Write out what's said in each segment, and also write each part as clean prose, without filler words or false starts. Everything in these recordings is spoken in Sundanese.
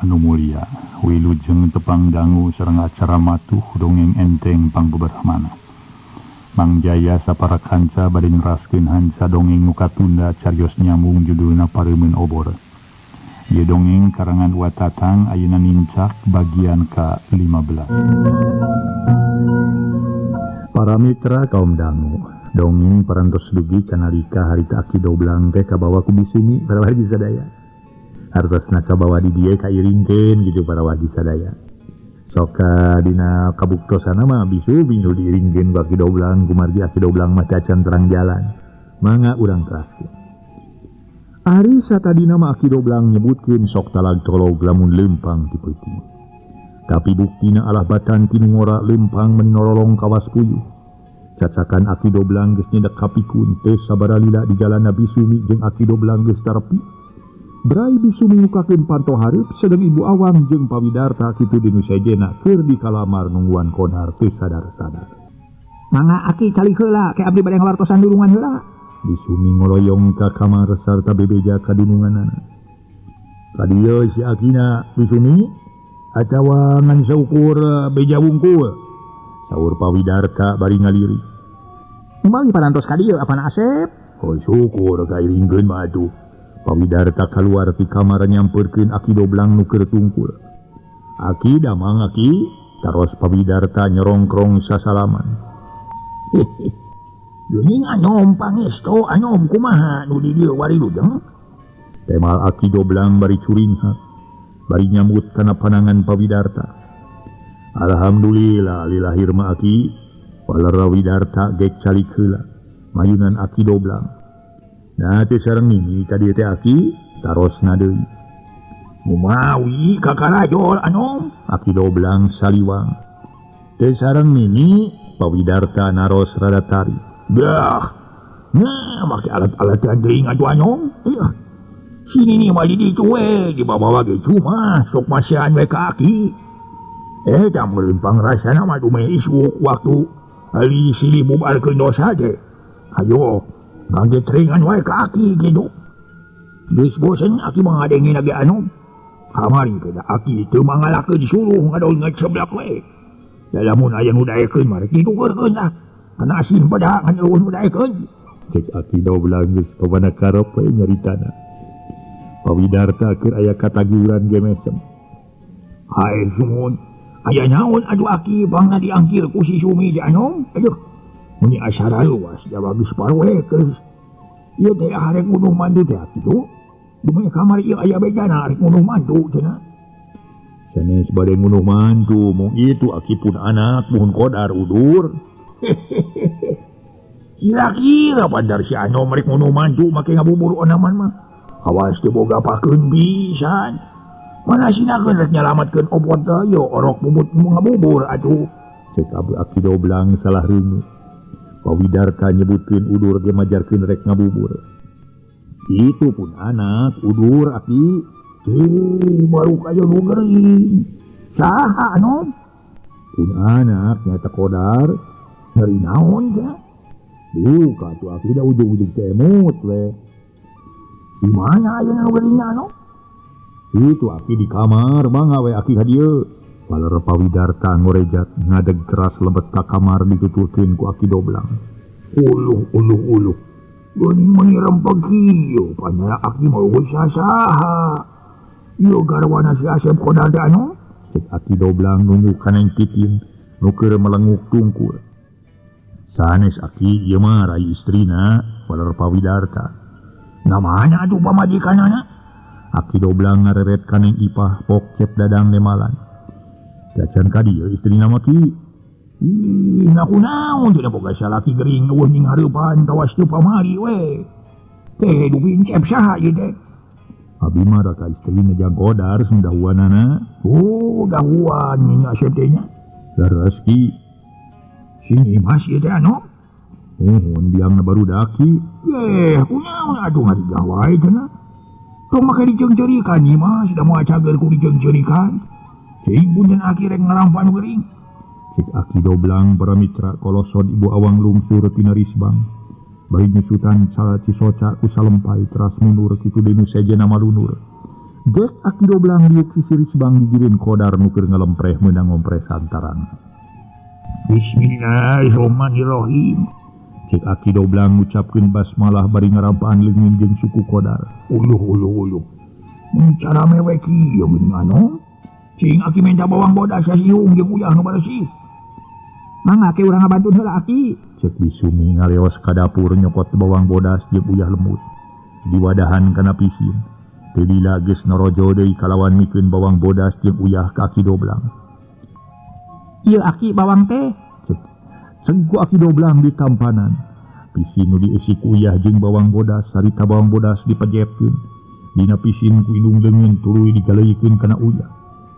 anu mulia, wilujeng tepang dangu sareng acara matuh dongeng enteng pangbeberhamana. Mang Jaya sapara kanca bade neraskeun hanca dongeng nu katunda carios nyambung judulna Pareumeun Obor. Ieu dongeng karangan Watatang ayeuna nincak bagian ka-15. Para mitra kaum dangu, dongeng parantos dugi kanalika harita aki doblang teh kabawa ku bisumi para wargi sadaya. Hartosna kabawa di dieu kairingkeun gitu para wargi sadaya. Soka dina kabuktosana mah bisumi nu diiringkeun ku aki doblang kumargi aki doblang mah cacan terang jalan. Mangga urang teraskeun. Ari satadina mah aki doblang nyebutkeun sok talag tolog lamun lempang ti peuting. Tapi buktina alah batan tinu ngora lempang menorolong kawas puyuh. Cacakan aki doblang geus nyedak kapikun teh sabara lila di jalanna bisumi jeung aki doblang geus tarepi. Brai bisumi ngukakeun panto hareup sedeng ibu awang jeung pawidarta kitu dinu sejena keur di kalamar nungguan kodar teu sadar-sadar. Mangga aki calik heula ke abdi bade ngawartosan dulungan heula. Bisumi ngoloyong ka kamar sarta bebeja ka dununganana. Kadieu si akina bisumi atawa ngan saukur beja wungkul. Saur pawidarta bari ngaliri. Umali parantos ka dieu apana Asep? Oh syukur kairingkeun mah atuh. Pawidarta kaluar ti kamar nyampeurkeun aki doblang nu keur tungkul. Aki damang aki, taros pawidarta nyorongkrong sasalaman. Geuning anyom pangesto anyom kumaha nu di dieu wari lujeng? Temal aki doblang bari curinghat, bari nyambut kana panangan pawidarta. Alhamdulillah lilahir ma aki, walara widarta gek calik heula, mayunan aki doblang. Nah teh sareng mimi ka dieu teh aki tarosna deui. Mumawi kakarajol anom, aki doblang saliwang. Teh sareng mimi pawidarta naros rada tari. Dah. Nah, make alat-alatan deui atuh anom. Sini ni mah di ditu we, dibawa ge cuma sok masian we ka aki. Eta melempang rasana mah dumeh isuk waktu ali silih bubarkeun dosa teh. Ayo, ngaget ringan wae ka aki gitu. Geus bosen aki mah ngadengin lagi anom. Kamari kada aki teu mangalakeun disuruh ngadol ngeceblak we. Lamun aya nu daekeun mah kitu keurkeun lah. Kana asin pada ngan eueuh nu daekeun. Cek aki doblang geus kawana karep we nyaritana. Pawidarta keur aya katagiuran ge mesem. Hae sumun, aya naon adu aki bangna diangkir ku si Sumi di anom? Aduh, muni acara luas jawa geus parwe keus. Ieu teh arek ngunduh mantu teh kitu. Dumeh kamar ieu aya bejana arek ngunduh mantu cenah. Sanes bade ngunduh mantu mung itu aki pun anak muhun kodar udur. Kira-kira pandar si anom rek ngunduh mantu make ngabubur onaman mah. Awas teu boga pakeun pisan. Mana sinakeun rek nyalamatkeun obot teh yo orok bubut ngabubur atuh. Cek abdi aki doblang salah reungu. Pawidarta nyebutkeun udur ge majarkeun rek ngabubur. Itu pun anak udur aki. Baru kaya nu geuring. Saha anom? Pun anak nyata kodar. Dari naon teh? Ka tu aki da ujung-ujung temut we. Di mana aya nu geuring anom? Itu aki di kamar bangga we aki ka dieu. Paler pawidarta ngorejat ngadeg keras lebet ka kamar ditutulkeun ku aki doblang. Uluh. Geuning menirem pagieu panya aki mah eueuh saha. Ieu garwana si Asep kodar teh anom? Cek aki doblang nunjuk kana titin nu keur melenguk tungkul. Sanes aki ieu mah rai istrina paler pawidarta. Namana atuh pamajikanana? Aki doblang ngareret kaneng ipah pokcep dadang lemalan. Cacan ka dieu istrina mah ki. Nakunaon teu boga salaki geuring eueuh ning hareupan tawas teu pamari we. Teh du pincep saha ieu teh? Abi mah da ka istrina jang kodar sundahuanana. Oh, dahuan nya Asep teh nya. Leres ki. Sini mas ieu teh anom? Mohon biangna baru daki. Kunaon atuh ngariga wae cenah. Tong make diceung-ceurikan ieu mah sudah moal cager ku diceung-ceurikan. Cing punjeun aki rek ngarampan geuring. Cek aki doblang para mitra kolosod ibu awang lungsur tina risbang. Bari nyusutan salat cisoca ku salempai teras mundur kitu dinu sejena malunur. Dek aki doblang diuk sisiris bang digirin kodar nuker ngalempreh menang ngompreh santarang. Bismillahirrahmanirrahim. Cek aki doblang ngucapkeun basmalah bari ngarampaan leungeun jeung suku kodar. Uluh. Cara meweki ya gimana? Cing aki minta bawang bodas ya siung jeung uyah nu bersih. Mangga ke urang ngabantuan heula aki. Cek Bisumi ngaleos ka dapur nyopot bawang bodas jeung uyah lembut. Diwadahan kana pisin. Teu lila geus norojo deui kalawan mikeun bawang bodas jeung uyah ka aki doblang. Ieu aki bawang teh. Cengku aki doblang di tampanan. Pisin nu diisi ku uyah jeung bawang bodas sarita bawang bodas dipejepkeun. Dina pisin ku indung leungeun tuluy digaleuykeun kana uyah.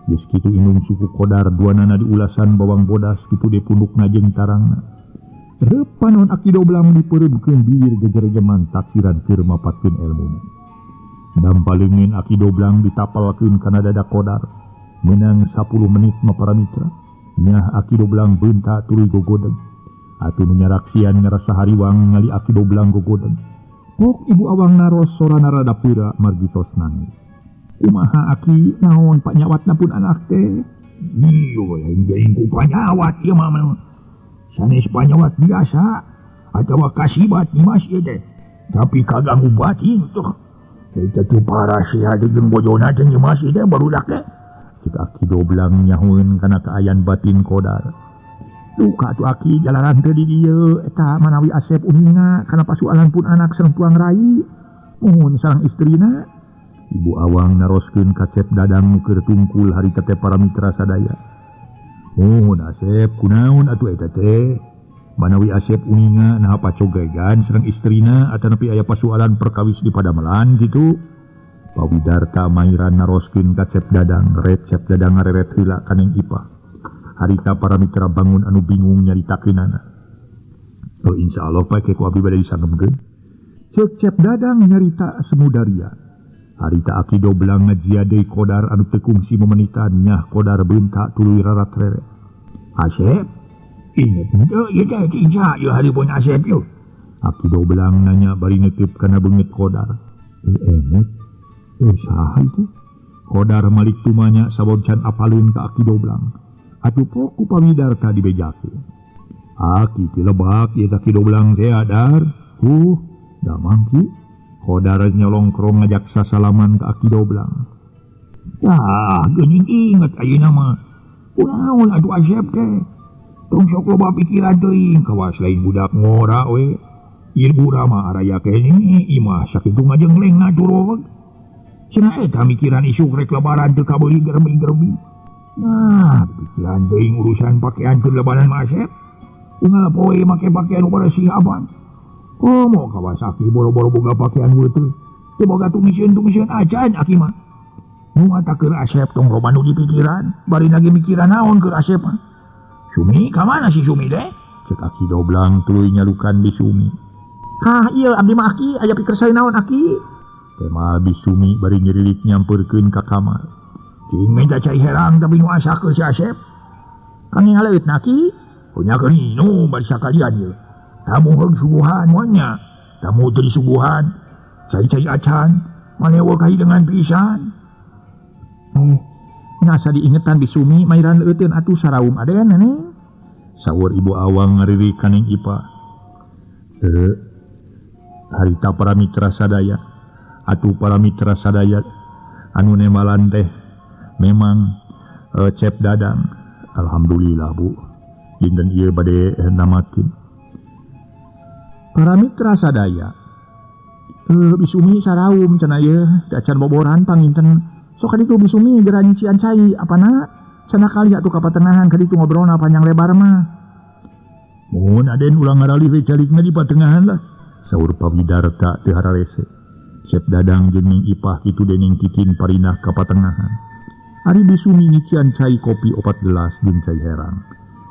Geus kitu indung suku kodar duanana diulasan bawang bodas kitu di pundukna jeung tarangna. Repanon aki doblang dipeureumkeun bibir gejerjeman taksiran keur mapatkeun elmuna. Dampaleungeun aki doblang ditapalkeun kana dada kodar. Menang 10 menit maparamitra. Nyah aki doblang beunta tuluy gogodeng. Atuh nu nyaraksian ngarasa hariwang ngali aki doblang gogodeng. Pok ibu awang naros sorana rada pura margitos nangis. Kumaha aki naon panyawatna pun anak teh. Iyo lain ku panyawat ieu mah. Sanes panyawat biasa atawa kasibat ni mas ieu teh. Tapi kaganggu batin tuh. Kita tu para sia jeung bojona teh ni mas ieu teh barudak teh. Cik aki doblang nyahoeun kana kaayan batin kodar. Luka tu aki jalaran teu di dieu eta manawi Asep uninga kana pasualan pun anak sareng tuang rai. Muhun sareng istrina. Ibu awang naroskeun ka Cep Dadang nu keur tungkul harita teh para mitra sadaya. Muhun Asep kunaon atuh eta teh? Manawi Asep uninga naha pacogegan sareng istrina atanapi aya pasualan perkawis di Padamelan kitu. Pawidarta mairan naroskeun ka Cep Dadang, ret Cep Dadang ngareret heula kaneng Ipah. Harita para mitra bangun anu bingung nyaritakeunana. Oh insyaallah pake ku abi bade disangemkeun. Cek Cep Dadang nyarita semudaria. Harita aki doblang ngajia deui kodar anu teu kungsi memenitan nyah kodar beunta tuluy rarat rere. Asep, inget henteu ieu teh cinca ieu hari poin Asep ieu. Aki doblang nanya bari neuteup kana beungeut kodar. Emet. Saha itu? Kodar malik tumanya saboncan apaleun ka aki doblang. Atuh pok ku pawidarta dibejakeun. Aki ti lebak ieu aki doblang teh adar. Damang ki. Kodar nyolongkrong ngajak sasalaman ka aki doblang. Geuning inget ayeuna mah. Kunaon atuh Asep teh? Tong sok loba pikiran teuing kawas lain budak ngora we. Ieu bura mah araya keneh imah sakitu ngajengleng ngaturog. Cenah eta mikiran isuk rek lebaran teu kabeuli gerbi-gerbi. Nah, pikiran teuing urusan pakean keur lebaran mah Asep. Unggal poe make pakean nu bersih aban. Komo Kawasaki boro-boro boga pakaian weuteul. Teu boga tumisieun acan aki mah. Nu eta keur Asep tong loba nu dipikiran, bari lagi mikiran naon keur Asep mah. Sumi, ka mana si Sumi teh? Cek aki doblang tuluy nyalukan di Sumi. Ieu abdi mah aki aya pikir sae naon aki. Tema abdi Sumi bari nyerilik nyampeurkeun ka kamar. Cing minta cai herang tapi nu asakeun si Asep. Kan ngaleutna aki. Punyakeun inu bari sakalian ieu. Tamu heug suguhan moanya. Tamu teu disuguhan. Cai-cai acan. Manewol kahideungan pisan. Ngasa diingetan di Sumi mairan leuteun atuh saraum aden nene. Saur ibu awang ngaririk kaneng Ipah. Harita para mitra sadaya. Atuh para mitra sadaya anu nemalan teh memang Cep Dadang. Alhamdulillah Bu. Dinten ieu bade namakeun. Para mitra sadaya. Bisumi saraum cenah ieu dacan boboran panginten. Sok kaditu Bisumi geran cian cai apana? Cenah kali atuh ka patengahan kaditu ngobrolna panjang lebar mah. Mun aden ulang ngaralih we calikna di patengahan lah. Saur pawidarta teu hararese. Cep Dadang jeung Ning Ipah kitu dening Titin parinah ka patengahan. Ari Bisumi nyician cai kopi 4 gelas jeung cai herang.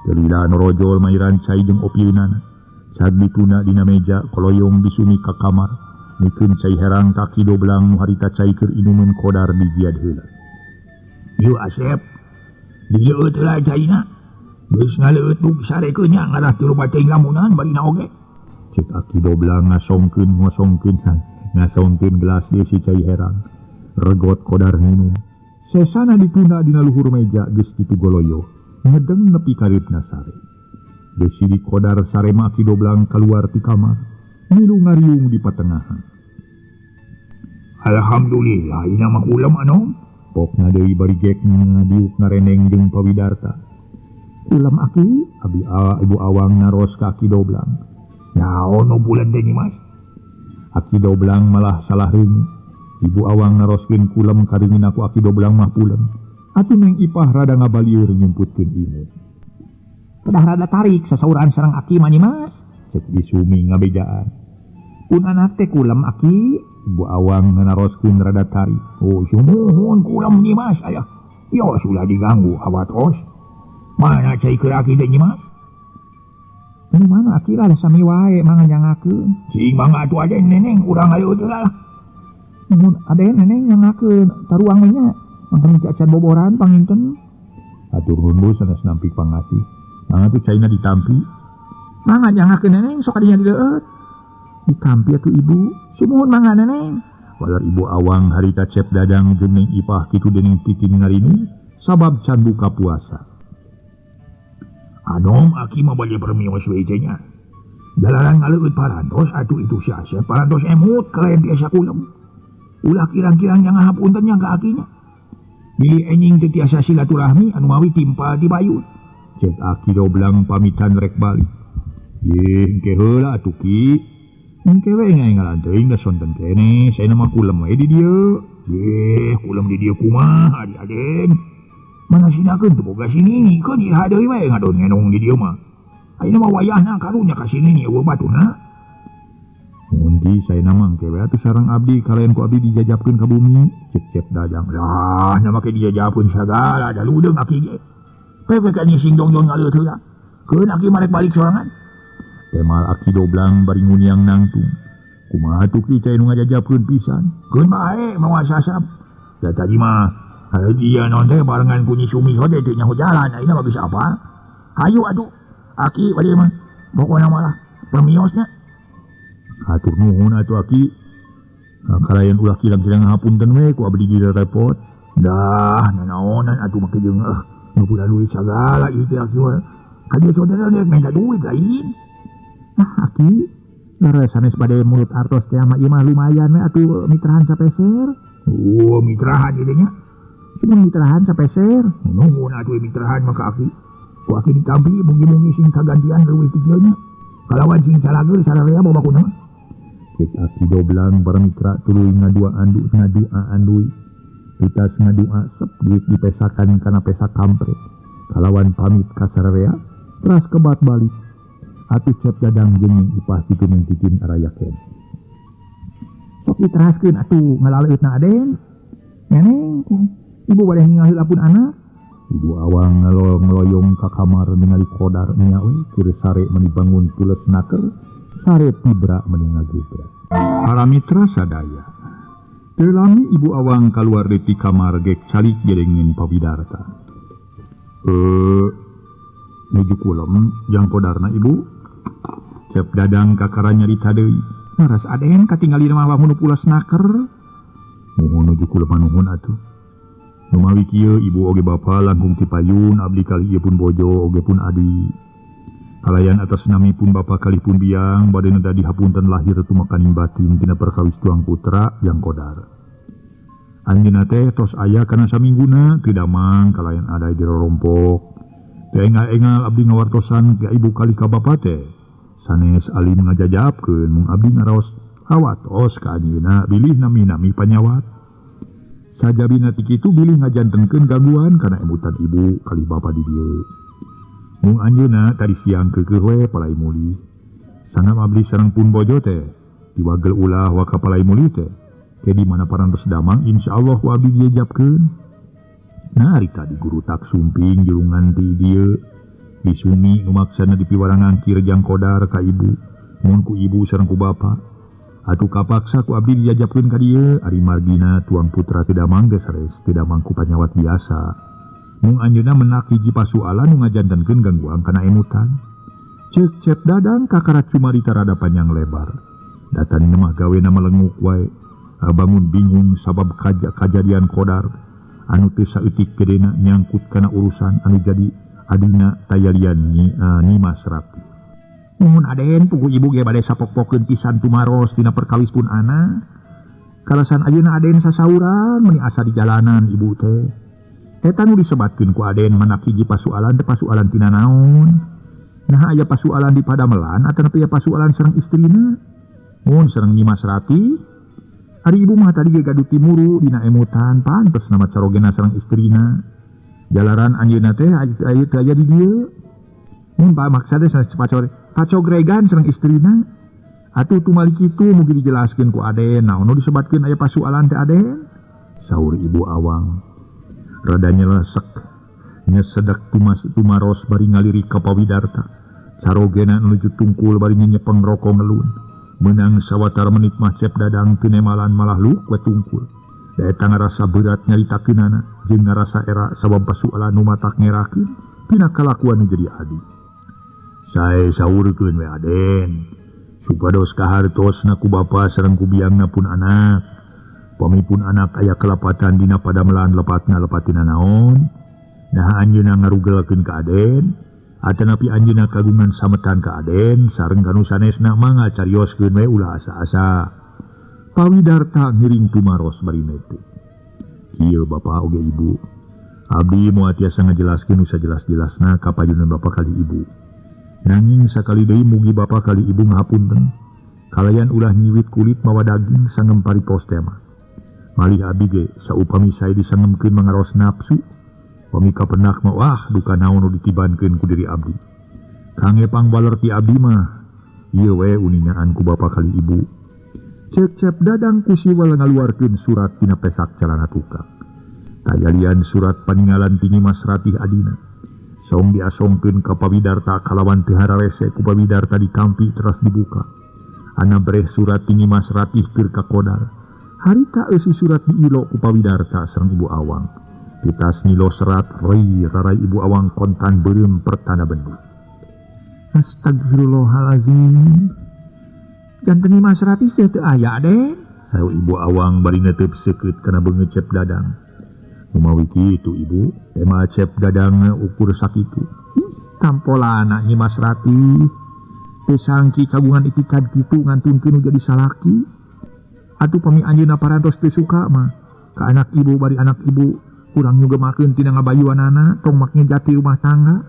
Teu lila norojol mairan cai jeung opieunana. Saat dituna dina meja koloyong Bisumi ka kamar. Mikeun cai herang kaki doblang nu harita cai keur inumun kodar dijiad heula. Ieu Asep. Dieu teh lah caina. Geus ngaleutuk sarekeun nya ngarah teu loba teuing lamunan barina oge. Cek aki doblang ngasongkeun gelas deui si cai herang. regot Qdar minum. Sesana ditunda dina luhur meja geus kitu goloyo, ngedeng nepi karibna sare. Desi di Qdar sarema Aki Doblang keluar ti kamar, milu ngariung di patengahan. Alhamdulillah, ina mah ulam anom. Pokna deui bari gek ngadiuk ngareneng jeung Pawidarta. Ulam Aki, Abi Ibu Awang naros ka Aki Doblang. Naon no bulan teh Mas? Aki Doblang malah salah reungu. Ibu Awang naroskeun kulam karingin aku Aki Doblang mah pulen. Atuh Neng Ipah rada ngabalieur nyumputkeun imut. Kedah rada tarik sasauran sareng Aki mah Mas. Cek disumi ngabejaan. Pun anak teh kulam Aki. Ibu Awang naroskeun rada tarik. Oh, sumuhun kulam ni Mas aya. Yo sudah diganggu awatos. Mana cai keur Aki teh Mas? Ini mana Aki lah sami wae manganjangakeun. Cing mangga atuh aden neneng urang ayo teh lah. Mun aden neneng nyangakeun taruang we nya. Mangkana cacan boboran panginten. Atur nuhun bos sanes nampi pangasih. Mangga tuh caina ditampi. Mangga nyangakeun neneng sok adinya dideut. Ditampi atuh ibu. Sumuhun mangga neneng. Walar Ibu Awang harita cep dadang jeung Neng Ipah kitu dening titin ngarini sabab can buka puasa. Anom Aki mah bade permios we teh nya. Jalanan ngaleueut parantos atuh itu si Asep parantos emut kalayan tiasa kulam. Ulah kirang-kirang yang ngahapunten nya ka Akinya. Bilih enjing teu tiasa silaturahmi anu mawi timpal di bayut. Cek Aki Doblang pamitan rek balik. Ye engke heula atuh Ki. Engke we ngaengalan teuing da sonten kene, saena mah kulam we di dieu. Ye kulam di dieu kumaha Aden? Mana sinakeun teu boga sini keun iraha deui we ngadon ngenong di dieu mah. Ayeuna mah wayahna karunya ka sini eueuh batuna. Mun di saena mah engke we atuh sareng abdi kalayan ku abdi dijajabkeun ka bumi. Cep dadang. Lah, nya make dijajabkeun sagala da ludeng Aki ge. Pepe ka nyising dongjon ngaleueut heula. Keun Aki marek balik sorangan. Temal Aki Doblang bari nguniang nangtung. Kumaha atuh Ki cai nu ngajajabkeun pisan. Keun bae mawa sasab. Da tadi mah dia non teh barengan kunyi sumi hode teh nyaho jalan ayeuna mah bisa apa? Hayu atuh. Aki bade mah pokona malah permiosnya. Atur nuhun atuh Aki. Kalayan ulah kilang-kilang ngahapunten we ku abdi di repot. Dah nanaonan atuh make jeung ngumpulna duit sagala ieu teh Aki mah. Kadieu saudara deuk minta duit lain. Aki, leres sanes bade mulut artos teh mah ieu mah lumayan we atuh mitrahan sapeser. Oh, mitrahan ieu nya. Cuma mitrahan sapeser. Nuhun atuh mitrahan mah ka Aki. Ku Aki ditampi mungi-mungi sing kagantian leuwih ti kieu nya. Kalawan sing salageur sararea babakuna mah. Cek Aki Doblang paramitra tuluy ngaduaan deui. Pitas ngadua sep duit dipesakan kana pesak kampret. Kalawan pamit ka sararea, teras kebat balik. Atuh cep dadang jeung Neng Ipah kitu Neng Titin arayakeun. Sok diteraskeun atuh ngalaleutna Aden. Neneng, ibu bade ningali lapun anak. Ibu Awang ngeloyong ka kamar ningali Qdar nya we keur sare meuni bangun pules naker, sare tibra meuni ngagubrak. Paramitra sadaya. Teu lami Ibu Awang kaluar di kamar gek calik gedengin Pawidarta. Nuju kulam jang Qdarna Ibu. Cep dadang kakara nyarita deui. Naras Aden katinggali mah wangun pules naker. Nuhun nuju kulam nuhun atuh. Numawi kieu ibu oge bapa langkung ti payun abdi kali ieu pun bojo oge pun adi. Kalayan atas nami pun bapa kali pun biang bade neda dihapunten lahir tumakaning batin tina perkawis tuang putra yang Qdar. Anjeunna teh tos aya kana samingguna teu damang kalayan ada di rorompok. Teu engal-engal abdi ngawartosan ka ibu kali ka bapa teh. Sanes alim ngajajabkeun mung abdi ngaraos awatos ka anjeunna bilih nami-nami panyawat. Sajabina ti kitu bilih ngajantenkeun gangguan kana emutan ibu kali bapa di dieu. Mung anjeunna tadi siang keukeuh we palai muli. Sangam abdi sareng pun bojo teh diwagel ulah wa ka palai muli teh. Ke di mana parantos damang insyaallah ku abdi diajabkeun. Nah harita di guru tak sumping jurungan ti dieu. Disumi nu maksana dipiwarangan ki rejang Qdar ka ibu. Mun ku ibu sareng ku bapa. Atuh kapaksa ku abdi diajabkeun ka dieu ari margina tuang putra teu damang geus sares teu damang ku panyawat biasa. Mung anjeunna menak hiji pasualan nu ngajantenkeun gangguan kana emutan. Ceuk cep dadang kakara cumarita rada panjang lebar. Datanina mah gawena melenguk wae. bangun bingung sabab kajadian Qadar anu teu saeutik kedena nyangkut kana urusan anu jadi adina tayalian Nimas Rati. Mun Aden pugu ibu ge bade sapok-pokeun pisan tumaros dina perkawis pun ana. Kalasan ayeuna Aden sasauran meuni asa di jalanan ibu teh. Eta nu disebatkeun ku Aden manak hiji pasualan teh pasualan tina naon. Nah aya pasualan di Padamelan atawa aya pasualan sareng istrina. Mun sareng Nimas Rati hari ibu mah tadi gaduh timuru dina emutan pantes nama carogena sareng istrina. Jalaran anjeunna teh aya di dieu. Mun maksudna pacogregan sareng istrina. Atuh tumali kitu mugi dijelaskeun ku Aden naon nu disebatkeun aya pasualan teh Aden. Saur Ibu Awang. Rada nyelesek nyesedak tumaros bari ngaliri ka Pawidarta. Carogena nuju tungkul bari nyepeng rokok ngelun. Menang sawatara menit mah Cep Dadang teu nemalan malah luuk we tungkul. Da eta ngarasa berat nyaritakeunana jeung ngarasa era sabab pasualan nu matak ngerakeun tina kalakuan jadi adi. Sae saurkeun we Aden. Supados kahartosna ku bapa sareng ku biangna pun anak. Pamipun anak aya kelapatan dina Padamelan lepatna lepatina naon. Nah anjeunna ngarugelkeun ka Aden. Atanapi anjeunna kagungan sametan ka Aden sareng kanu sanesna mangga carioskeun we ulah asa-asa. Pawidarta ngiring tumaros bari neteu. Kieu bapa oge ibu. Abdi moal tiasa ngajelaskeun nu sajelas-jelasna ka pajunan bapa kali ibu. Nanging sakali deui mugi bapa kali ibu ngahapunten. Kalayan ulah nyiwit kulit mawa daging sangem paripos teh mah. Malih abdi ge saupami sae disangemkeun mangaros nafsu. Pamika penak mah wah duka naon nu ditibankeun ku diri abdi. Kange pangbaler ti abdi mah ieu we uningaan ku bapa kali ibu. Cep Dadang ku siwal ngaluarkeun surat tina pesak calana tukang. Tayalian surat paninggalan ti Nimas Ratih adina. Song diasongkeun ka Pawidarta kalawan teu hararese ku Pawidarta dikampi teras dibuka. Ana breh surat ti Nimas Ratih keur ka Qadar. Harita eusi surat diilo ku Pawidarta sareng Ibu Awang. Kitas nilo serat rarai Ibu Awang kontan beureum pertanda bendu. Astagfirullahalazim. Janten Nimas Ratih teu aya Aden. Saeu Ibu Awang bari neuteub seukeut kana beungeut Cep Dadang. Umawi kitu Ibu, tema Cep Dadang ukur sakitu. Tampolana Nimas Ratih. Teu sangki kagungan itikad kitu ngantunkeun nu jadi salaki. Atuh pami anjeunna parantos teu suka mah ka anak ibu bari anak ibu kurang nyugemakeun tina ngabayuanana tong mak ngejati rumah tangga.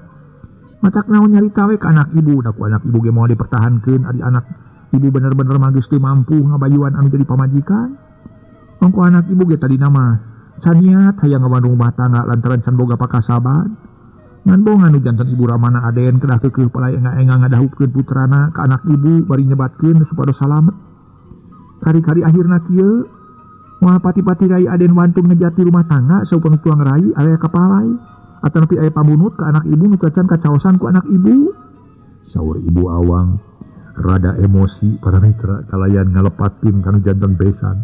Matak naon nyarita we ka anak ibu, da ku anak ibu ge moal dipertahankeun ari anak ibu bener-bener mah geus teu mampu ngabayuan anu jadi pamajikan. Mangko anak ibu ge tadi nama saniat hayang ngabandung rumah tangga lantaran can boga pakasaban. Ngan bongan nu janten ibu ramana Aden kedah keukeuh palai enga-enga ngadahupkeun putrana ka anak ibu bari nyebatkeun supados salamet. Kari-kari akhirna kieu moal pati-pati rai Aden wantung ngejati rumah tangga saupami tuang rai aya kapalai ataupun aya pambunut ke anak ibu nu cacan kacaosan ku anak ibu. Saur Ibu Awang rada emosi para mitra kalayan ngalepatkeun kanu janten besan.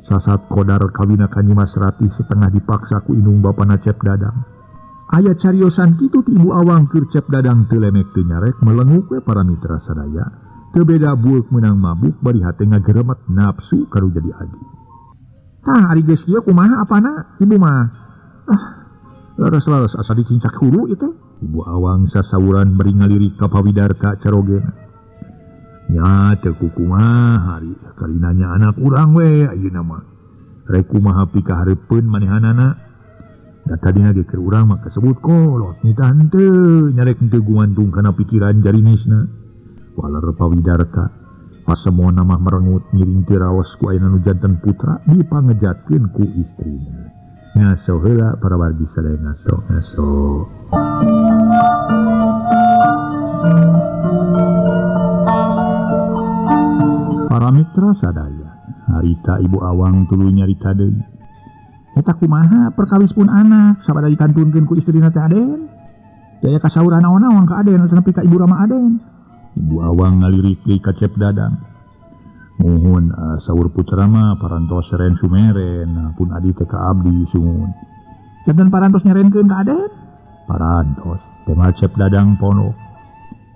Sasat Qadar kawina ka Nimas Ratih setengah dipaksa ku indung bapana Cep Dadang. Aya cariosan kitu ti Ibu Awang keur Cep Dadang teu lemek teu nyarek melenguk we para mitra sadaya. Teu beda bueuk meunang mabuk bari hate ngageremet nafsu karu jadi adi. Tah ari geus kieu kumaha apana ibu mah? Laras-laras asa dicincak huru itu. Ibu Awang sasawuran bari ngalirik ka Pawidarta carogena. Nya teu kumaha hari kali nanya anak urang we ayeuna mah. Rek kumaha pikahareupeun manehanana. Da tadina ge keur urang mah kasebut kolot nitan teu nyarek teu gumantung kana pikiran jarinisna. Waler Pawidarta pasemona mah merengut ngiring teu raos ku ayeuna nu janten putra dipangejatkeun ku istrina. Ngaso heula para wargi sadaya ngaso. Para mitra sadaya, harita Ibu Awang tuluy nyarita deui. Eta kumaha perkawis pun anak sabada dikantunkeun ku istrina teh Aden. Daya kasauran naon-naon ka Aden nepi ka Ibu Rama Aden. Ibu Awang ngalirik deui ka Cep Dadang. Muhun saur putra mah parantos seren sumeren pun adi teh ka abdi sumun. Janten parantos nyarenkeun ka Aden? Parantos. Tema Cep Dadang pono.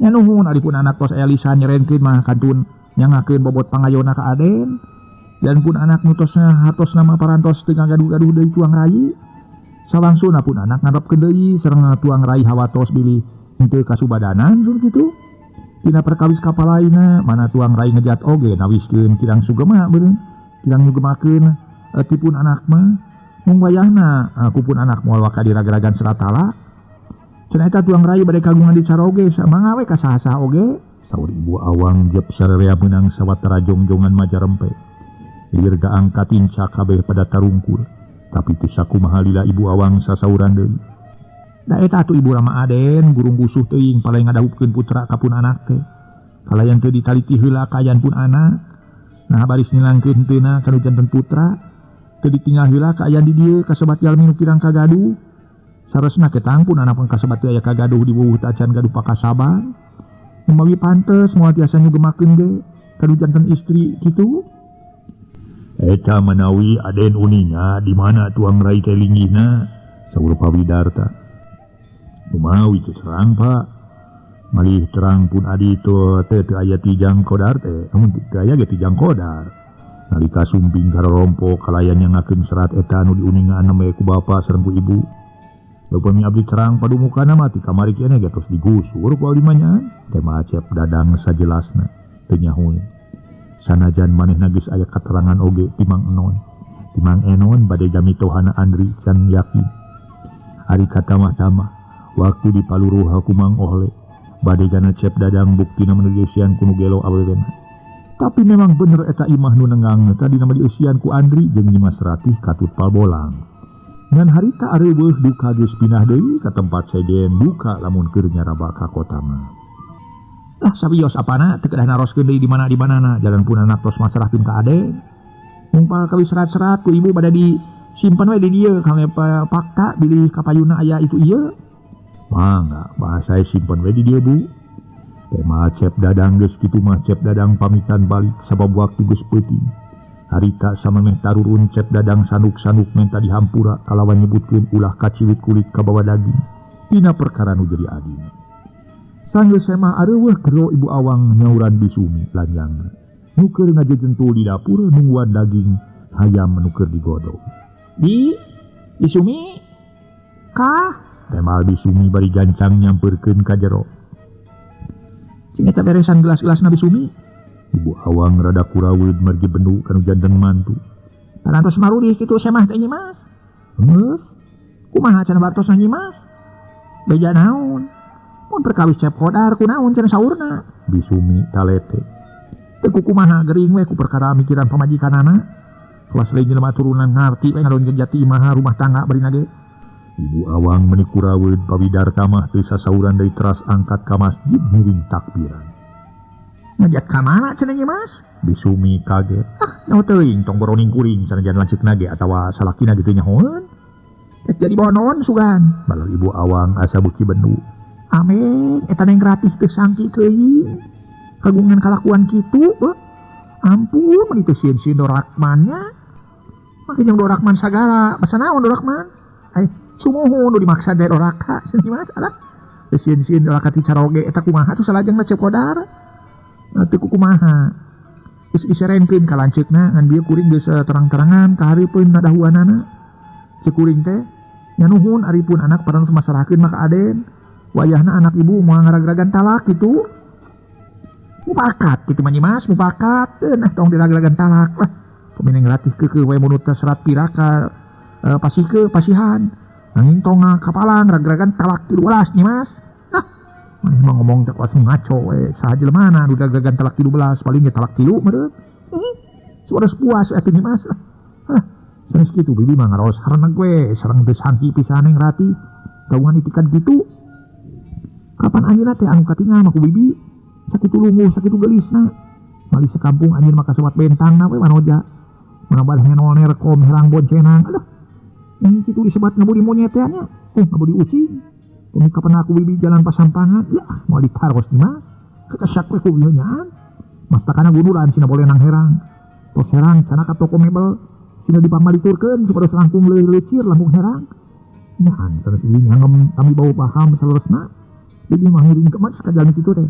Nya nuhun adi pun anak tos aya lisan nyarenkeun mah kantun nyangakeun bobot pangayona ka Aden. dan pun anak nutosna hatos nama parantos tengah gaduh-gaduh dari tuang rai. Sawangsuna pun anak ngarepkeun deui sareng tuang rai hawatos bilih henteu kasubadanan sur kitu. Tina perkawis kapalaina mana tuang rai ngejat oge nawiskeun kirang sugema beureun. Kirang nyugemakeun tipun anak mah mung wayahna aku pun anak moal waka dirag-ragan serat tala. Cenah eta tuang rai bade kagungan dicara oge samangawe ka saha-saha oge. Saur Ibu Awang jep sarerea meunang sawatara jongjongan Majarempe. Lir gaangkat inca kabeh pada tarungkul. Tapi teu sakumaha lila Ibu Awang sasauran deui. Da eta atuh Ibu Rama Aden gurung busuh teuing palai ngadahupkeun putra kapun anak teh. Kalayan teu ditaliti heula kaayaan pun anak. Nah baris nilangkeun teuna kanu janten putra. Teu ditinggal heula kaayaan di dieu kasebat jalmi nu kirang kagaduh. Saresna ketang pun anak pun kasebat teu aya kagaduh di wueuh tacan gaduh pakasaban. Memawi pantes moal tiasa nyugemakeun ge kanu janten istri kitu. Eta menawi Aden uninya di mana tuang rai teh linggihna, saur Pawidarta. Umawi teu serang Pak. Malih terang pun adi teu aya tijang kodar teh, amun teu aya ge tijang kodar. Nalika sumping karorompo kalayan nyangakeun serat eta anu diuningan neme ku bapa sareng ku ibu. Lupami abdi terang padumukana mah ti kamari keneh ge tos digusur ku abdi manyaan. Teh Acep Dadang sajelasna teu nyahoeun. Sanajan manehna geus aya katerangan oge timang enon. Timang enon bade jamitohana Andri can yakin. Ari katamah-tamah waktu dipaluruh ku Mang Ohle bade gana Cep Dadang buktina menegesian ku nu gelo awewena. Tapi memang bener eta imah nu nengang tadi nama dieusian ku Andri jeung Nyimas Ratih katut palbolang. Ngan harita areuweuh duka geus pinah deui ka tempat segen duka lamun keur nyaraba ka kota mah. Lah sabios apana teu kedah naroskeun deui di mana-dimanana jalan pun anak tos masrahkeun ka Aden. Mumpal kawi serat-serat ku ibu pada disimpan we di dieu kangge fakta bilih kapayuna aya itu ieu. Mangga bahasa simpen we di dieu Bu. Tema Cep Dadang geus kitu mah Cep Dadang pamitan balik sabab waktu geus peuting. Harita samemeh tarurun Cep Dadang sanuk-sanuk menta dihampura kalawan nyebutkeun ulah kaciwit kulit ka bawa daging. Tina perkara nu jadi adina. Sanggeus mah areuweuh gero Ibu Awang nyauran bisumi lanjangna. Nu keur ngajejentul di dapur nungguan daging hayam nu keur digodog. Bisumi? Kah? Temal bisumi bari gancang nyampeurkeun ka jero. Cing eta beresan gelas-gelasna bisumi. Ibu Awang rada kuraweud margi bendu kanu janten mantu. Parantos marulih kitu semah teh Nyimas. Geus. Kumaha cenah bartos Nyimas? Beja naon? Mun perkawis Cep Kodar kunaon cenah saurna? Bisumi talete. Teu kumaha gering we ku perkara mikiran pamajikanana. Kelas lain jelema turunan ngarti we ngalon jati imaha rumah tangga barina ge. Ibu Awang meuni kuraweud Pawidarta mah teu sasauran deui teras angkat ka masjid miring takbiran. Ngajak ka mana cenah Nyimas? Bisumi kaget. Nyaho teuing tong boroning kuring sanajan lanceukna ge atawa salakina gitu nyahoeun. Tek jadi bonon sugan. Balar Ibu Awang asa beuki bendu. Amin, eta neng gratis teu sangki teuing. Kagungan kalakuan kitu, ampun mun ditu sieun-sieun Dorakmannya. Make jeung Dorakman sagala, basa naon Dorakman? Sumuhun nu dimaksa dari Doraka, Nyimas alah. Teu sieun-sieun Doraka ti caroge eta kumaha tuh salajengna Cep Kodar. Teu kumaha. Geus diserenkeun ka lanceukna ngan bieu kuring geus terang-terangan kahareupeun nadahuanana. Cek kuring teh nya nuhun aripun anak parantos masarahkeun mah ka Aden. Wayahna anak ibu mau ngarag-ragan talak gitu. Mupakat gitu mah Nyimas, mupakat. Nah tong dirag-ragan talak lah. Pemineng gratis keukeuh we mun teh serat piraka pasikeun pasihan. Nanging tong kapalang rag-ragan talak 13 Nyimas. Nah, maneh mah ngomong teh kuas ngaco we. Saha jelemana nu rag-ragan talak 13 paling ge talak 3 meureun. Suara puas atuh Nyimas. Sanes kitu bibi mah ngaros hareuneg we sareng teu sangki pisan neng rati. Kaungan itikan kitu. Kapan anjeunna teh anu katingal mah ku bibi sakitu lungguh sakitu gelisna. Malih sekampung anjeun mah kasewat bentangna we manoja. Manabaleh ngenol nerkom herang boncenang. Aduh. Yang kitu disebat ngabudi monyeteannya. Ngabudi ucing. Tumi kapan aku bibi jalan pasampangan. Ya, moal ditaros Nyimas. Kekesak we ku bieu nyaan. Mastakana gunulan sina boleh nang herang. Tos herang cenah ka toko mebel. Sina dipamaliturkeun supados langkung leucir lambung herang. Nyaan sanes ieu ngangem kami bau paham saleresna. Bibi mah ngiring kemas ka jalan kitu teh.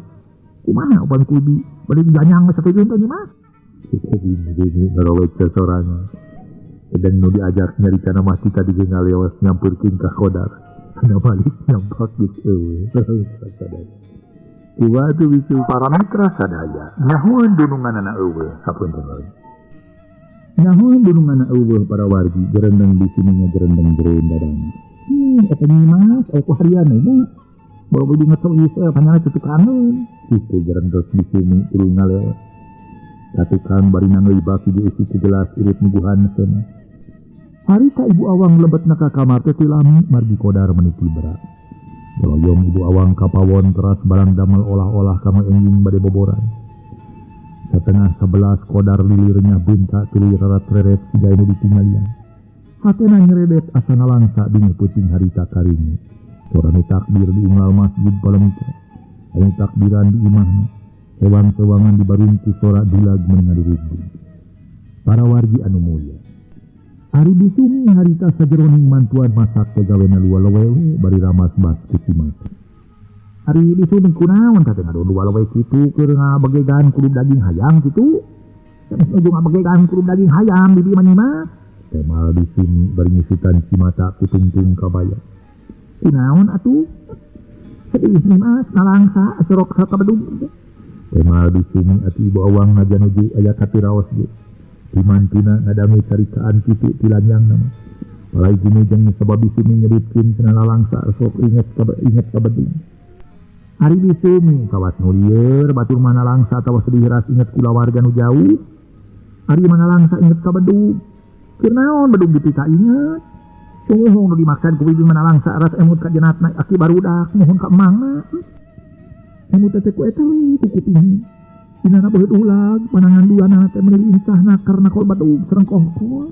Kumaha upami ku bibi bade dijanyang we satejeun teh Nyimas. ngerowek seseorang sedang nu diajak nyari kana mah kita digengal lewas nyampurkeun ka Kodar kana balik nyampak gitu kuwa tu bisu parameter sadaya nyahoan dununganana eueuh sapunten nyahoan dununganana eueuh para wargi gerendeng di sini gerendeng jeureun dadang eta nyimas aku harian ini bawa di ngetok ieu panjangna tutukanun kitu gerendeng di sini tuluy ngalewas katukan bari nangeubaki di isi gelas irit nubuhan sana harita ibu awang lebet naka kamar teh lami margi Kodar meniti berat Doyong ibu awang kapawon teras barang damel olah-olah kama enjing bade boboran setengah 11 Kodar lilirnya bunta tuluy rarat reret siga anu ditinggalian hatena nyeredet asana langsa dinu peuting harita karingi sorana takbir di unggal masjid palemika anu takbiran di imahna sewang-sewangan dibarungku sorak dulag mengadurubu para wargi anu mulia Ari bisumi harita sajeroning mantuan masak pegawena lua lewewe bari ramas bas kucimat. Ari bisumi kunaon kate ngadon lua lewewe kitu keur ngabegegan kudu daging hayam kitu. Sanes ujung ngabegegan kudu daging hayam bibi manima. Temal bisumi bari nyusutan cimata kutungtung kabaya. Kunaon atuh? Sedih mas nalangsa acerok sakabedug. Temal bisumi ati ibu awang ngajanuju aya katiraos ge. Dimantuna ngadami caritaan titik tilanyang nama malai gini jeng sabab bisumi nyebutkin kena lalangsa sok inget kabedung hari bisumi kawat nulier batur mana langsa tawa sedih ras inget kula warga nu jauh hari mana langsa inget kabedung kenaon bedung ditika inget tunggu nu dimakan ku bibi mana langsa ras emut ka jenatna aki barudak mohon ka emangna emut teh ku eta we kuku tinggi Inana beut ulag, panangan duana teh meuli insahna karena kol badug sareng kongkol.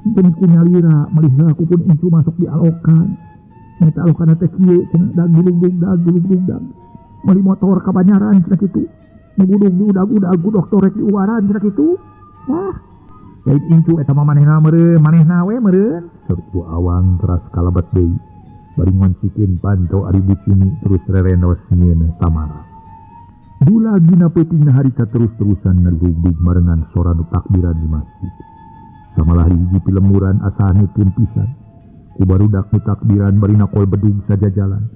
Enten kunyalira malihna aku pun incu masuk di alokan. Eta alokan teh kieu cenah dag gulung-gulung. Meuli motor ka Banyaran cenah kitu. Nubudug udag-udag doktor rek di uwaran cenah kitu. Wah. Lain incu eta mah manehna meureun, manehna we meureun. Saur awang teras kalebet deui. Bari ngoncikeun panto ari bucini terus rerenos nyieun Tamara. Dula gina petingna harita terus-terusan ngerubug marengan soranu takbiran di masjid. Samalah hiji pilemuran asahane tun pisan. Ku barudak nu takbiran bari nakol bedug saja jalan.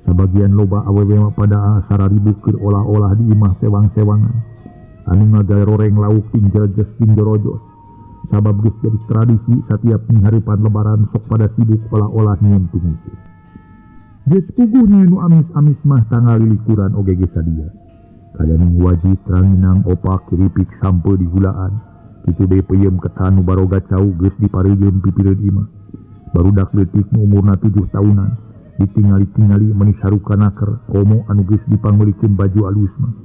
Sabagian loba awewe mah pada sararibu keur olah-olah di imah sewang-sewangan. Anu ngagawe roreng lauk pinjel ges pinjorojos. Sabab geus jadi tradisi setiap minghareupan lebaran sok pada sibuk olah-olah nyieun tumuju. Geus puguh nu amis-amis mah tanggal lilikuran oge ge sadia. Kadaning wajib ranginang opak kiripik sampe di gulaan kitu deui peuyeum ketan nu baroga cau geus diparejeun pipireun imah barudak leutik nu umurna 7 tahunan ditingali-tingali meuni sarukanaker komo anu geus dipanggulikeun baju alus mah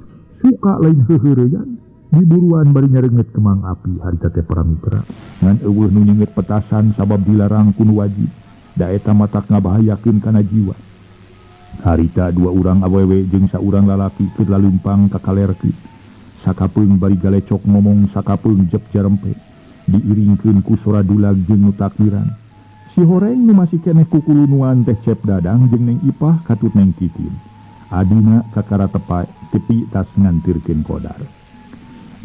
suka lain heureuyan diburuan bari nyareungeut kemang api harita teh paramitra ngan eueuh nu nyeungeut petasan sabab dilarang ku nu wajib da eta matak ngabahayakeun kana jiwa. Harita 2 urang awewe jeung saurang lalaki keur lalumpang ka kalerki. Sakapeung bari galecok ngomong sakapeung jep jarempe. Diiringkeun ku sora dulag jeung nu takbiran. Si horeng nu masih keneh kukulunuan teh Cep Dadang jeung Neng Ipah katut Neng Titin. Adina kakara tepi tas ngantirkeun Kodar.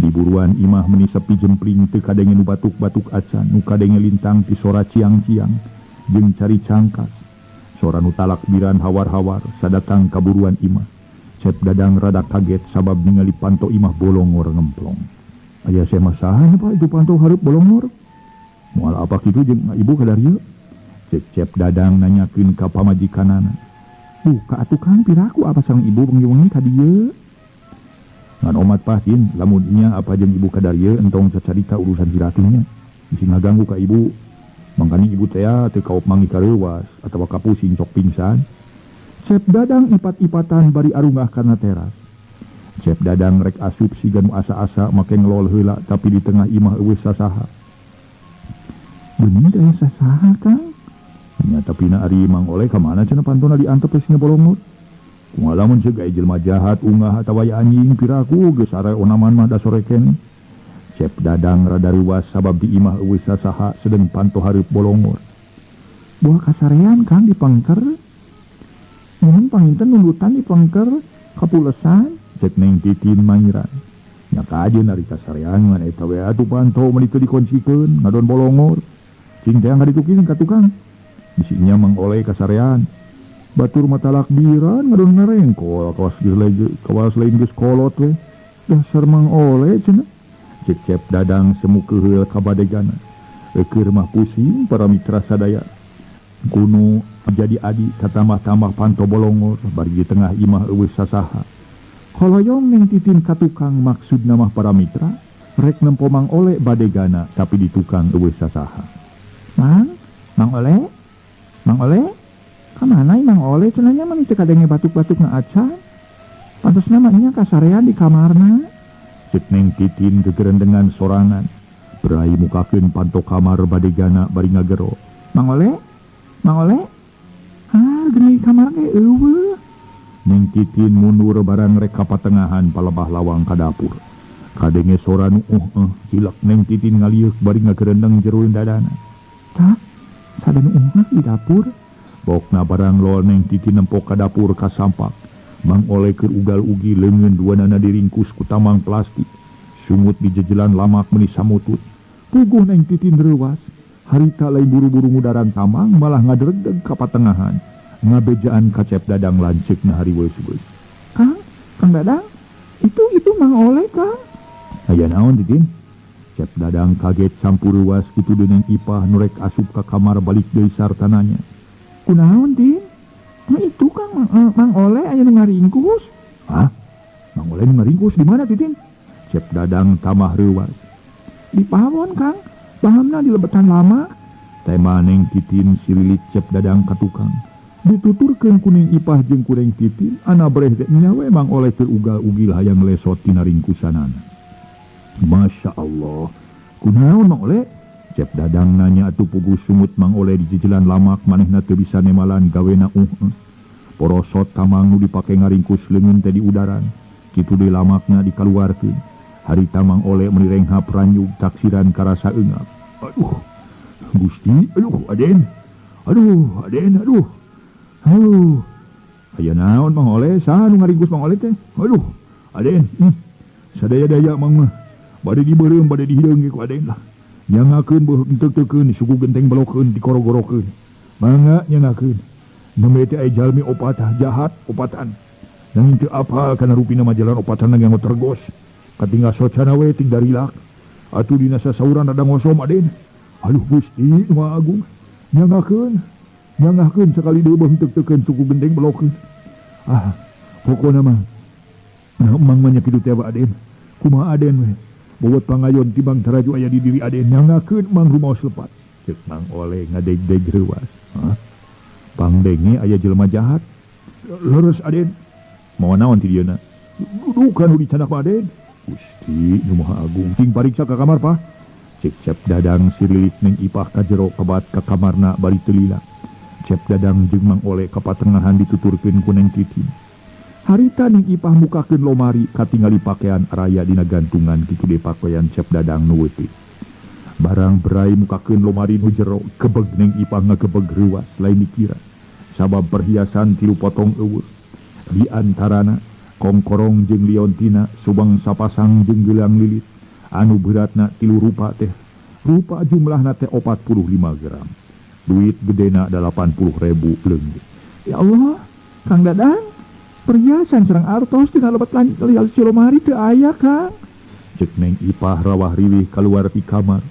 Diburuan imah meuni sepi jempling teu kadenge nu batuk-batuk acan, nu kadenge lintang ti sora ciang-ciang jeung cari cangkas. Sora nu talakbiran hawar-hawar sadatang kaburuan imah. Cep Dadang rada kaget sabab ningali panto imah bolongor ngemplong. Aya saya masahan Pak itu panto hareup bolongor. Moal apa kitu jeung ibu ka dieu? Cep Dadang nanyakeun ka pamajikanana. Ka atuh Kang piraku apa sareng ibu wengi-wengi ka dieu? Ngan omat pahin lamun nya apa jeung ibu ka dieu entong sacarita urusan hiratunya. Bisi ngaganggu ka ibu. Mangkani ibu teh teu kaop mangi kareuwas atawa kapusing sok pingsan. Cep Dadang ipat-ipatan bari arunggah kana teras. Cep Dadang rek asup siga nu asa-asa make ngelol heula tapi di tengah imah eueuh sasaha. Beuni teh sasaha Kang? Nya tapina ari Mang Oleh ka mana cenah pantona diantep geus bolongot. Kumaha lamun ceuk aya jelema jahat ungah atawa anjing piraku geus are onaman mah da sore keneh. Cep Dadang rada ruas sabab di imah eueuh sasaha sedeng panto hareup bolongor. Buah kasarean Kang di pangker. Nuhun panginten nundutan di pangker kapulesan cek Neng Titin mangiran. Nya maka aja nari kasarean eta we atuh pantau meuli teu dikoncikeun ngadon bolongor cing teh ngaditukin ka tukang bisinya Mang Oleh kasarean batur mata lakbiran ngadon ngarengkol kawas lain geus kolot we dasar Mang Oleh cenah cecep dadang semu keheul ka badegana keur mah pusing para mitra sadaya kuno jadi adi katambah-tambah pantau bolongor bari di tengah imah eueuh sasaha koloyong neng titin ka tukang maksudna mah para mitra rek nempo Mang Oleh badegana tapi di tukang eueuh sasaha Mang Oleh kamana Mang Oleh cenanya mah teu kadenge batuk-batuk na acan pantes namanya kasarean di kamarna cek neng titin gegerendengan sorangan berai mukakeun pantau kamar badegana bari ngagero Mang Oleh geni kamar ge eueuh neng titin mundur barang rek ka patengahan palebah lawang ka dapur kadenge sora nu hilak neng titin ngaliuk bari ngagerendeng jero dadana tak sada nu di dapur bokna barang lol neng titin nempok ka dapur ka sampak Mang Oleh keur ugal-ugi leungeun duanana diringkus ku tamang plastik sumut di jejelan lamak meuni samutut puguh neng titin reuwas harita lain buru-buru ngudaran tamang malah ngadregdeg ka patengahan ngabejaan kacep dadang lanceuk na hari weus-weus Kang Dadang itu Mang Oleh Kang aya naon titin cep dadang kaget campur reuwas kitu dening ipah nu rek asup ka kamar balik deui sarta nanya kunaon tin itu Kang Mang Oleh aya nu ngaringkus Mang Oleh nu ngaringkus di mana titin cep dadang tamah reuwas di pawon Kang pahamna di lebetan lama tema neng titin sililit cep dadang ka tukang dituturkeun kuning ipah jeung kureng titin ana breh teh nyawe Mang Oleh teu ugal-ugil hayang lesot tina ringkusanana Masya Allah kunaon Mang Oleh cep dadang nanya atuh puguh sumut Mang Oleh di jejelan lamak manehna teu bisa nemalan gawena porosot tamang nu dipake ngaringkus leungeun teh di udaran kitu deui lamakna dikaluarkeun harita Mang Oleh meuli renghap ranjug taksiran karasa eungap aduh Gusti Aden aya naon Mang Oleh saha nu ngaringkus Mang Oleh teh Aden sadaya-daya Mang mah bade dibeureum bade dihideung ge ku Aden lah nyangakeun beuh enteuk-teukeun suku genteng belokeun dikorogorokeun mangga nyangakeun nembe teh aya jalmi opatah jahat opatan nanging teu apal kana rupina majalan opatan nganggo tergos katinggal socana we ting darilak atuh dina sasauran ada ngosom Aden aduh Gusti Nu Agung nyangakeun sekali deui beuh enteuk-teukeun suku genteng belokeun pokona mah emang mah nya kitu teh Aden kumaha Aden we bobot pangayon tibang taraju aya di diri Aden nyangakeun mang rumaos lepat ceuk Mang Oleh ngadeg-deg reuwas pangdenge aya jelema jahat leres Aden moal naon ti dieuna dudukan nu dicanak Aden Gusti Nu Maha Agung ting pariksa ka kamar Pak cek cep dadang sirilit neng ipah ka jero kebat ka kamarna bari teu lila cep dadang jeung Mang Oleh ka patengahan dituturkeun ku neng titin harita ning ipah mukakeun lomari katingali pakaian raya dina gantungan kitu deui pakaian cep dadang nu leutik barang berai mukakeun lomari nu jero kebeg neng ipah ngagebeg reuwas lain dikira sabab perhiasan 3 potong eueuh di antarana kongkorong jeung liontina subang sapasang jeung gelang lilit anu beratna 3 rupa teh rupa jumlahna teh 45 gram duit gedena 80.000 leungit ya Allah Kang Dadang perhiasan serang artos tina lebet lial silomari teu aya Kang cek neng ipah rawah riwih kaluar ti kamar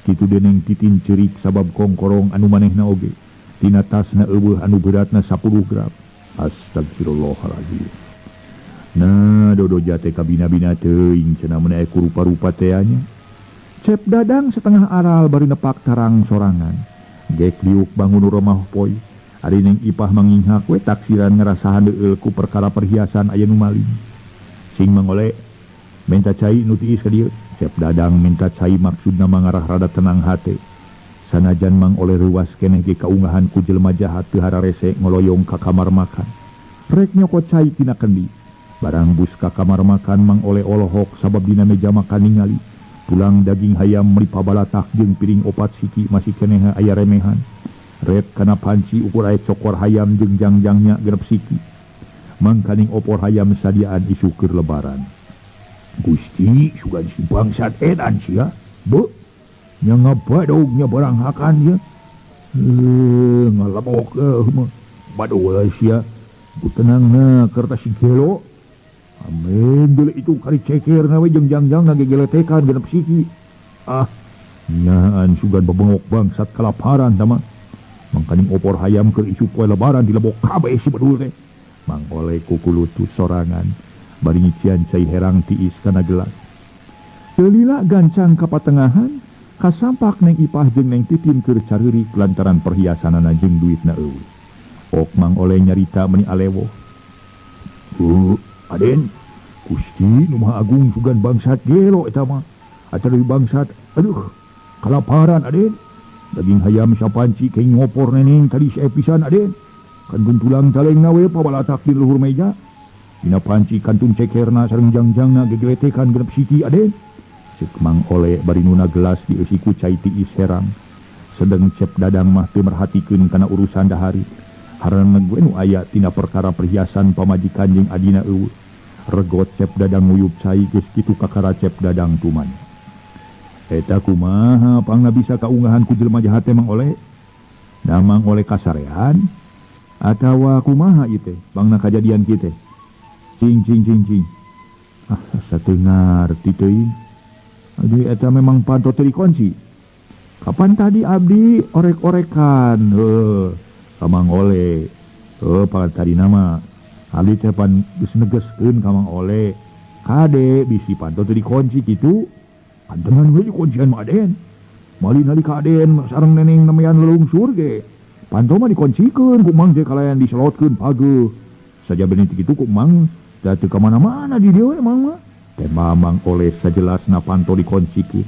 kitu deneng titin ceurik sabab kongkorong anu manehna oge tina tasna eueuh anu beratna 10 gram astagfirullahaladzim nah dodo jate kabina-bina teuing cenah mun aya ku rupa-rupa teh nya cep dadang setengah aral bari nepak tarang sorangan gek liuk bangun rumah poe ari neng ipah manginghak we taksiran ngarasahan deul ku perkara perhiasan aya nu maling sing Mang Oleh minta cai nu tiis ka dieu cep dadang minta cai maksudna mangarah rada tenang hate sanajan Mang Oleh reuwas keneh ge kaunggahan ku jelema jahat teu hararese ngoloyong ka kamar makan rek nyokot cai tina kendi barang bus ka kamar makan Mang Oleh olohok sabab dina meja makan ningali tulang daging hayam melipa balatak jeung piring opat siki masih keneh aya remehan red kana panci ukur aya cokor hayam jeung jangjangnya genep siki mangkaning opor hayam sadiaan isu keur lebaran Gusti sugan si bangsat edan sia. Be, nya ngapa dognya barang hakan ya. Ngalamok badoa sia. Bu tenangna kertas si gelo. Amin dulu itu kali ceker nawe jengjang-jang ngagegeletekan genep siki. Nyaan sugan babengok bangsat kelaparan sama. Mangkaning opor hayam ke isu poe lebaran dilebok kabeh si bedul teh. Mang oleh kukulutus sorangan bari ngician cai herang tiis kana gelas. Teulila gancang ka patengahan kasampak Neng Ipah jeung Neng Titin keur careurik lantaran perhiasanana jeung duitna eueuh. Ok mang oleh nyarita meni alewo. Aden, Gusti nu Maha Agung sugan bangsat gelo eta mah. Aca deui bangsat, aduh, kalaparan Aden. Daging hayam sapanci kei ngopor neneng tadi saya pisan Aden. Kantun tulang talengna we pabalatak di luhur meja. Dina panci kantun cekerna sareng jangjangna gegeletekan genep siti Aden. Ceuk mang oleh bari nuna gelas dieusi ku cai tiis herang. Sedeng Cep Dadang mah teu merhatikeun kana urusan dahari. Harana gue nu aya tina perkara perhiasan pamajikan jeung adina eueuh. Regot Cep Dadang nguyub cai geus kitu kakara Cep Dadang tuman. Eta kumaha pangna bisa kaunggahan ku jelema jahat teh Mang Oleh? Da Mang Oleh kasarean atawa kumaha ieu teh pangna kajadian kieu teh? Cing. Asa teu ngarti teuing. Adi eta memang panto teu dikunci. Kapan tadi abdi orek-orekan ka Mang Oleh. Pan tadi nama abdi teh pan geus negeskeun ka Mang Oleh. Kade bisi panto teu dikunci kitu. Pantengan we dikuncian mah Aden. Malin nalika Aden sareng neneng nemean lelungsur ge. Panto mah dikuncikeun ku Mang teh kalayan diselotkeun page. Saja benih kitu ku Mang da teu ka mana-mana di dieu Mang mah. Teh Mang Oleh sajelasna panto dikuncikeun.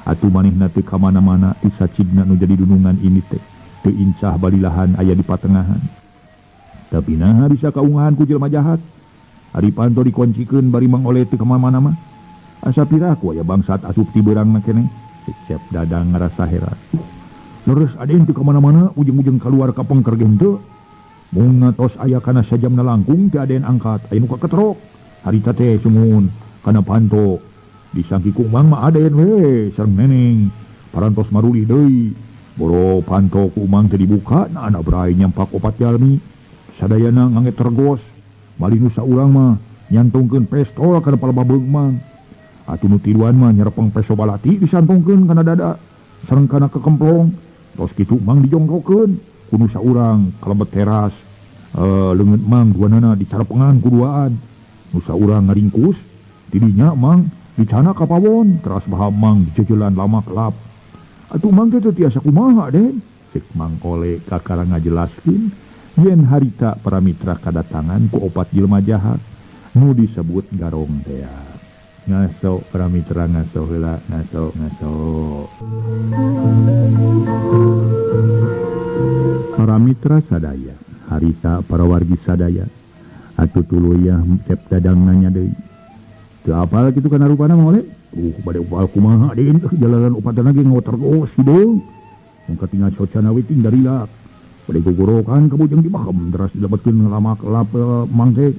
Atuh manehna teu ka mana-mana ti sacigna nu jadi dunungan ini teh. Teu incah balilahan aya di patengahan. Tapi naha bisa kaunggahan ku jelema jahat. Ari panto dikuncikeun bari Mang Oleh teu ka mana-mana mah. Asa piraku aya bangsat asup ti beurangna keneh. Cep Dadang ngarasa heran. Leres Aden teu ka mana-mana ujung-ujung kaluar ka pengker ge henteu. Mung ngatos aya kana sajamna langkung teu Aden angkat, aya nu kaketrok. Harita teh sungun kana panto. Disangki ku Mang mah Aden we sareng neneng. Parantos marulih deui. Boro panto ku Mang teh dibuka na ana brai nyampak opat jalmi. Sadayana nganget tergos. Bali nu saurang mah nyantungkeun pestol kana palababeung Mang. Atuh nu tiluan mah nyerepeng peso balati disantungkeun kana dada sareng kana kekemplong. Tos kitu Mang dijongkrokeun ku nu saurang kalebet teras. Leungeut Mang duanana dicarepengan kuduaan. Nu saurang ngaringkus tidinya Mang dicana ka pawon teras baha Mang dijeujelan lama kelap. Atuh Mang teh teu tiasa kumaha Den. Cek Mang Oleh kakara ngajelaskeun yen harita para mitra kadatangan ku opat jelema jahat nu disebut garong teh. Ngaso para mitra ngaso heula ngaso. Para mitra sadaya harita para wargi sadaya atuh tuluy Cep Dadang nanya deui. Teu apal kitu kana rupana Mang Oleh? Bade upal kumaha Den jalanan upatana ge ngotergos hideung. Mun katingal socana we ting darilak. Bade gogorokan ka bujang di bahem deras dilebetkeun lama kelap Mang teh.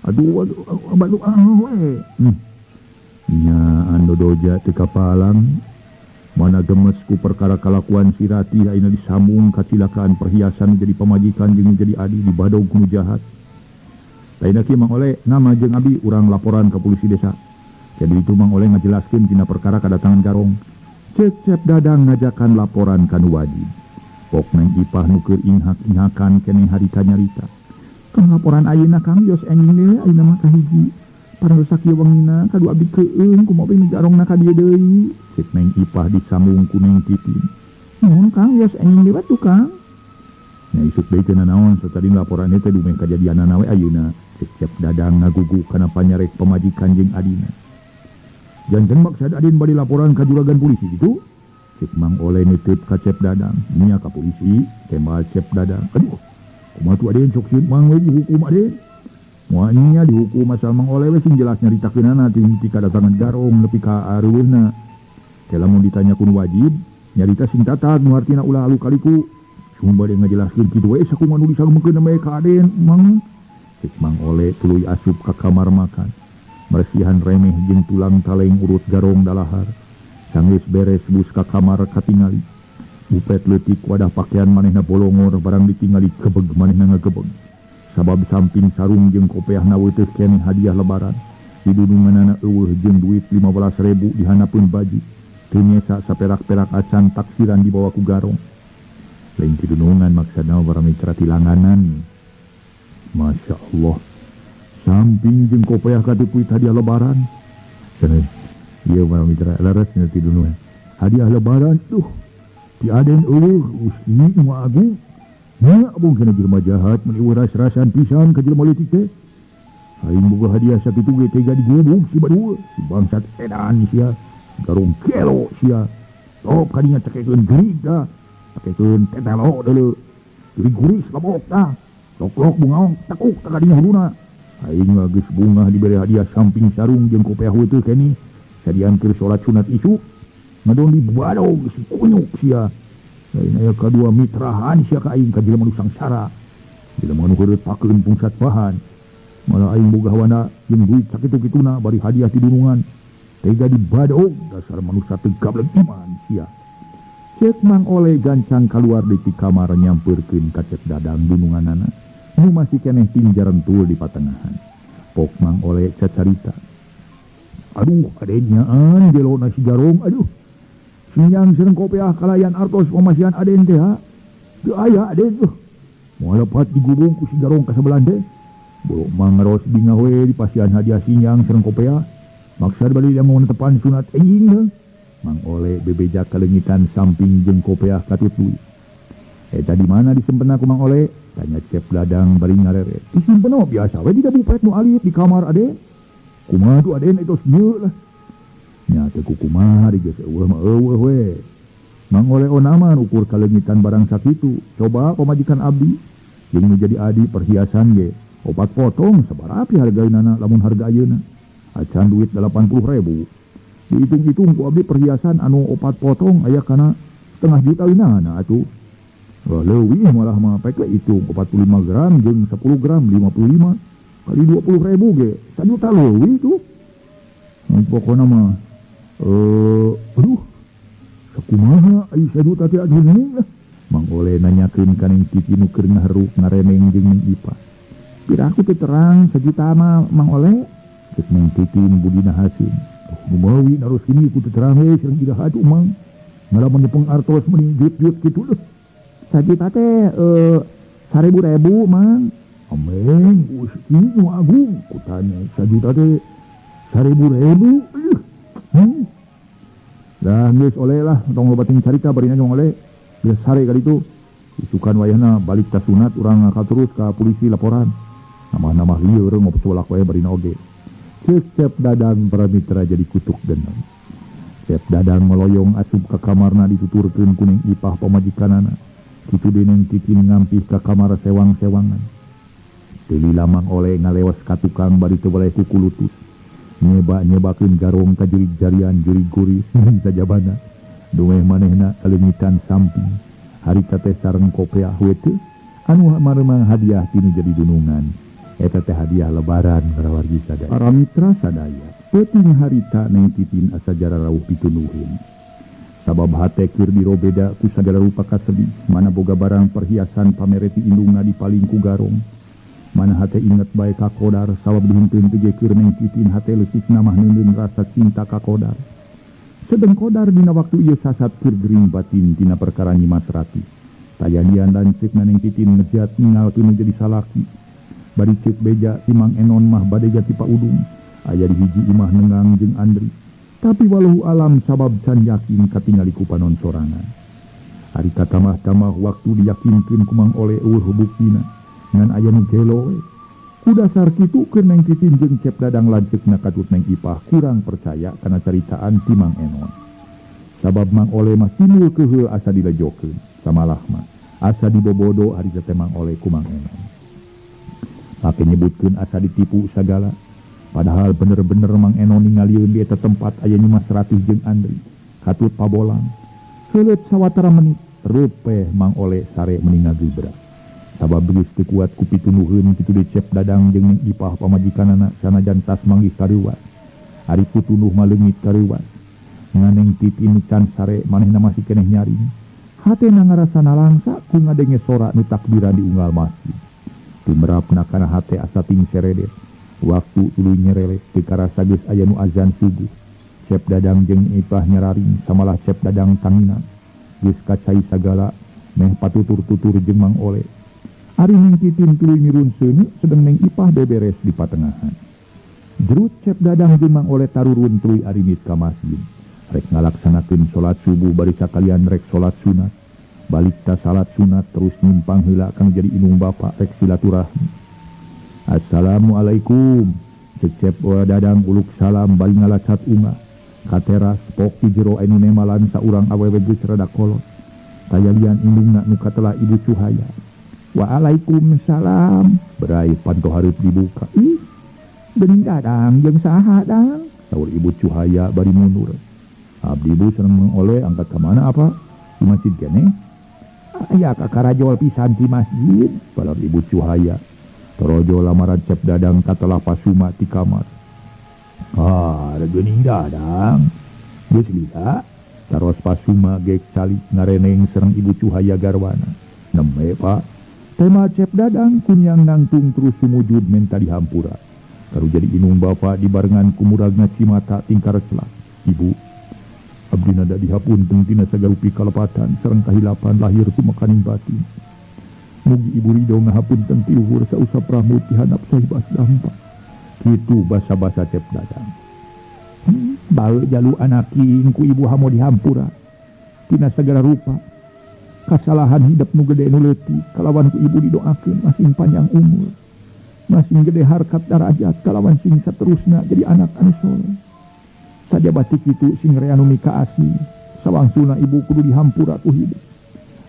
Aduh we. Nya anu doja teu kapalang mana gemes ku perkara kalakuan si Rati ayeuna disambung kacilakaan perhiasan jadi pamajikan jeung jadi adi di badog nu jahat. Lain kieu Mang Oleh nama jeung abi urang laporan ka polisi desa. Jadi itu Mang Oleh ngajelaskeun tina perkara kadatangan garong. Cep Dadang ngajakan laporan kanu wajib. Pok Neng Ipah nu keur inhak-inhakan keneh harita nyarita. Kang laporan ayeuna Kang yos enging deui ayeuna mah kahiji. Parantos kieu wengina kadu abdi keueung kumaha we migarongna ka dieu deui. Cek Neng Ipah disambung ku Neng Titin. Nuhun Kang yos enging deui atuh Kang. Nya isuk deui teu nanaon satadi laporan teh dumeh kajadianana we ayeuna. Cep Dadang ngagugu kana panyarek pamajikan jeung adina. Janten maksud Aden bari laporan ka juragan polisi gitu. Cek Mang Oleh nitip ka Cep Dadang. Nya ka polisi tembal Cep Dadang. Aduh. Kumaha tu Aden sok sieun Mang we dihukum Aden. Moalnya dihukum asal Mang Oleh we sing jelas nyaritakeunana ti kadatangan garong nepi ka areuweuna. Teh lamun ditanya kun wajib, nyarita sing tatag nu artina ulah alu kaliku. Cuma bade ngajelaskeun kitu we sakumaha nu disageumkeun we ka Aden Mang. Cek Mang Oleh tuluy asup ka kamar makan. Mersihan remeh jeung tulang taleng urut garong dalahar. Sanggeus beres bus ka kamar katingali. Upet leutik wadah pakaian manehna bolongor barang ditingali kebeg manehna ngagebeg. Sabab samping sarung jeung kopeahna weuteus keneh hadiah lebaran. Didudunganana eueuh jeung duit 15.000 dihanapeun baju. Teu nyesa saperak-perak acan taksiran dibawa ku garong. Lain tidunungan maksudna paramitra tilanganan. Masya Allah. Samping jeung kopeah katupuit hadiah lebaran. Cenah ieu paramitra laras nya tidunungan. Hadiah lebaran tuh ti aden eueuh usni nu agung. Nya abung kana jelema jahat meni uras-rasan pisan ka jelema leutik teh. Aing boga hadiah sakitu ge tega digubuk si badua, si bangsat edan sia, garong kelo sia. Top kadinya cekekeun gerig da, cekekeun tetelo deuleu. Guris labok da. Lok-lok bungaong tekuk ka kadinya huluna. Aing mah geus bungah dibere hadiah samping sarung jeung kopeah weuteul keneh. Sadian keur salat sunat isuk. Ngadon di badog si kunyuk sia. Lain aya kadua mitrahan sia ka aing ka jelema nu sangsara. Jelema nu heureut pakeun pungsat bahan. Malah aing boga hawana jeung duit sakitu-kituna bari hadiah ti dunungan. Tega di badog dasar manusia teu gablek iman sia. Cek Mang Oleh gancang kaluar di kamar nyampeurkeun ka Cek Dadang dununganana. Nu masih keneh tingjaran tul di patengahan. Pok Mang Oleh cacarita. Aduh, adenya jelo nasi garong, aduh. Sinyang sereng kopeah kalayan artos pemasihan aden teh ha. Teu aya aden tuh. Moal lepat digubung ku si garong ka sabelah teh. Bolok mangaros binga we di pasihan hadiah sinyang sereng kopeah. Maksud bali yang mau netepan sunat enjing. Mang Oleh bebeja kalengitan samping jeung kopeah katut duit. Tadi mana disimpen aku Mang Oleh? Tanya Cep Dadang bari ngareret. Disimpen biasa we di dabu pet nu alit di kamar aden. Kumaha tu aden etos nyeu lah. Nya teu kumaha di geus eueuh mah eueuh we. Mang Oleh onaman ukur kalengitan barang sakitu. Coba pamajikan abdi jeung nu jadi adi perhiasan ge 4 potong sabaraha hargaina lamun harga ayeuna. Acan duit 80.000. Dihitung-hitung ku abdi perhiasan anu 4 potong aya kana setengah juta winana atuh. Wah leuwih malah mah pek hitung 45 gram jeung 10 gram 55 kali 20.000 ge 1 juta leuwih tuh. Pokona mah aduh sakumaha ai 1 juta teh aduh nih. Mang Oleh nanyakeun ka Neng Titi nu keur ngaharuk ngaremeng jeung Neng Ipa. Piraku teh terang 1 juta mah Mang Oleh. Cek Neng Titi nu budina hasin. Numawi naros kini ku teu terang we sareng iraha atuh Mang. Ngalamun nyepeng artos meni duit-duit kitu leuh. 1 juta teh 1.000 Mang. Ameng usni nu agung kutanya 1 juta teh 1.000. Dah geus Oleh lah tong lobating carita barina jeung Oleh. Geus sare kali itu. Isukan wayahna balik ta sunat urang ngakal terus ka polisi laporan. Nama-nama lieur ngopo colak wae barina oge. Cep Dadang paramitra jadi kutuk geneng. Cep Dadang meloyong asup ka kamarna dituturkeun ku Neng Ipah pamajikanana. Kitu deui Neng Titin ngampih ka kamar sewang-sewangan. Teu lila Mang Oleh ngalewas ka tukang bari teu boleh kuku lutut. Nyeba-nyebakeun garong ka jerig jarian jerig guris sajabana. Dumeh manehna kalengitan samping. Harita teh sareng kopeah weuteus anu maremang hadiah tinu jadi dunungan. Eta teh hadiah lebaran karawargi sadaya. Para mitra sadaya, peuting harita Neng Titin asa jararauh pitunuheun. Sabab hate keur dirobeda ku sagala rupa kasedih, mana boga barang perhiasan pamereti indungna dipaling ku garong. Mana hate inget bae ka Kodar sabab dihunteun teu ge keur Neng Titin hate leutik namah neuneun rasa cinta ka Kodar. Sedeng Kodar dina waktu ieu sasat keur gering batin tina perkara nyimas rati. Tayanian lancik Neng Titin ngejat ningalkeun jadi salaki. Bari ceuk beja si Mang Enon mah bade jati paudung. Aya di hiji imah Nengang jeung Andri. Tapi walau alam sabab can yakin katingali ku panon sorangan. Ari katamah-tamah waktu diyakinkeun ku Mang Oleh eueuh buktina ngan aya nu gelo we. Ku dasar kitu keur Neng Titin jeung Cep Dadang lanceukna katut Neng Ipah kurang percaya kana caritaan ti Mang Enon. Sabab Mang Oleh mah timbul keheul asa dilejokeun. Samalah mah asa dibobodo ari teh Mang Oleh ku Mang Enon. Tapi nyebutkeun asa ditipu sagala. Padahal bener-bener Mang Enon ningalieun di eta tempat aya Nyimas Ratih jeung Andri. Katut pabolang. Seuleut sawatara menit reup Mang Oleh sare meningal berat. sabab beus teu kuat ku pitunuheun kitu deui Cep Dadang jeung Neng Ipah pamajikanana sanajan tas manggih kareuwas. Ari putunuh maleungit kareuwas. Nganeng Titin can sare manehna masih keneh nyaring. Hatena ngarasana langsa ku ngadenge sora nu takbiran di unggal masjid. Tumrapna kana hate asa ting seredet. Waktu tuluy nyereleh teu karasa geus aya nu azan subuh. Cep Dadang jeung Ipah nyararing samalah Cep Dadang tangina. Geus kacai sagala meh patutur-tutur jeung Mang Ole. Ari Neng Titin tuluy mirun seuneu sedeng Neng Ipah beberes di patengahan. Jerut Cep Dadang jeung Mang Ole tarurun tuluy arimit ka masjid. Rek ngalaksanakeun salat subuh bari sakalian rek salat sunat. Balik ta salat sunat terus nyimpang heula kang jadi inung bapa rek silaturahmi. Assalamualaikum. Cep Dadang uluk salam balik ngalacat unga. Ka teras pok di jero anu nemalan saurang awewe geus rada kolot. Tayalian indungna nu katelah Ibu Cuhaya. Waalaikumsalam. Berai panto hareup dibuka. Ih, Geuning Dadang jeung saha Dang? Saur Ibu Cuhaya bari mundur. Abdi Bu seneng Mang Ole angkat ka mana apa? Di masjid keneh? Aya ka karajol pisan di masjid, balar Ibu Cuhaya. Torojo lamaran Cep Dadang katelah pasuma ti kamar. Ada Geuning Dadang. Geus lila, taros pasuma gek calik ngareneng sareng Ibu Cuhaya garwana. Neme Pak. Tema Cep Dadang kunyang nangtung terus sumujud menta dihampura. Karu jadi inung bapa dibarengan kumuragna Cimata tingkar celak. Ibu, abdi nada dihapunten tina sagarupi kalepatan sareng kahilapan lahir kumakaning batin. Mugi Ibu ridho ngahapunten ti luhur sausap pramut ti handap sahibas dampak. Kitu basa-basa Cep Dadang. Bae jalu anaking ku Ibu hamo dihampura. Tina sagala rupa. Kasalahan hidup nu gede nu leutik kalawan ku Ibu didoakeun masing panjang umur. Masing gede harkat darajat kalawan sing saterusna jadi anak anu soleh. Saja batik itu sing rea nu mika asih. Sawangsuna Ibu kudu dihampura ku hidup.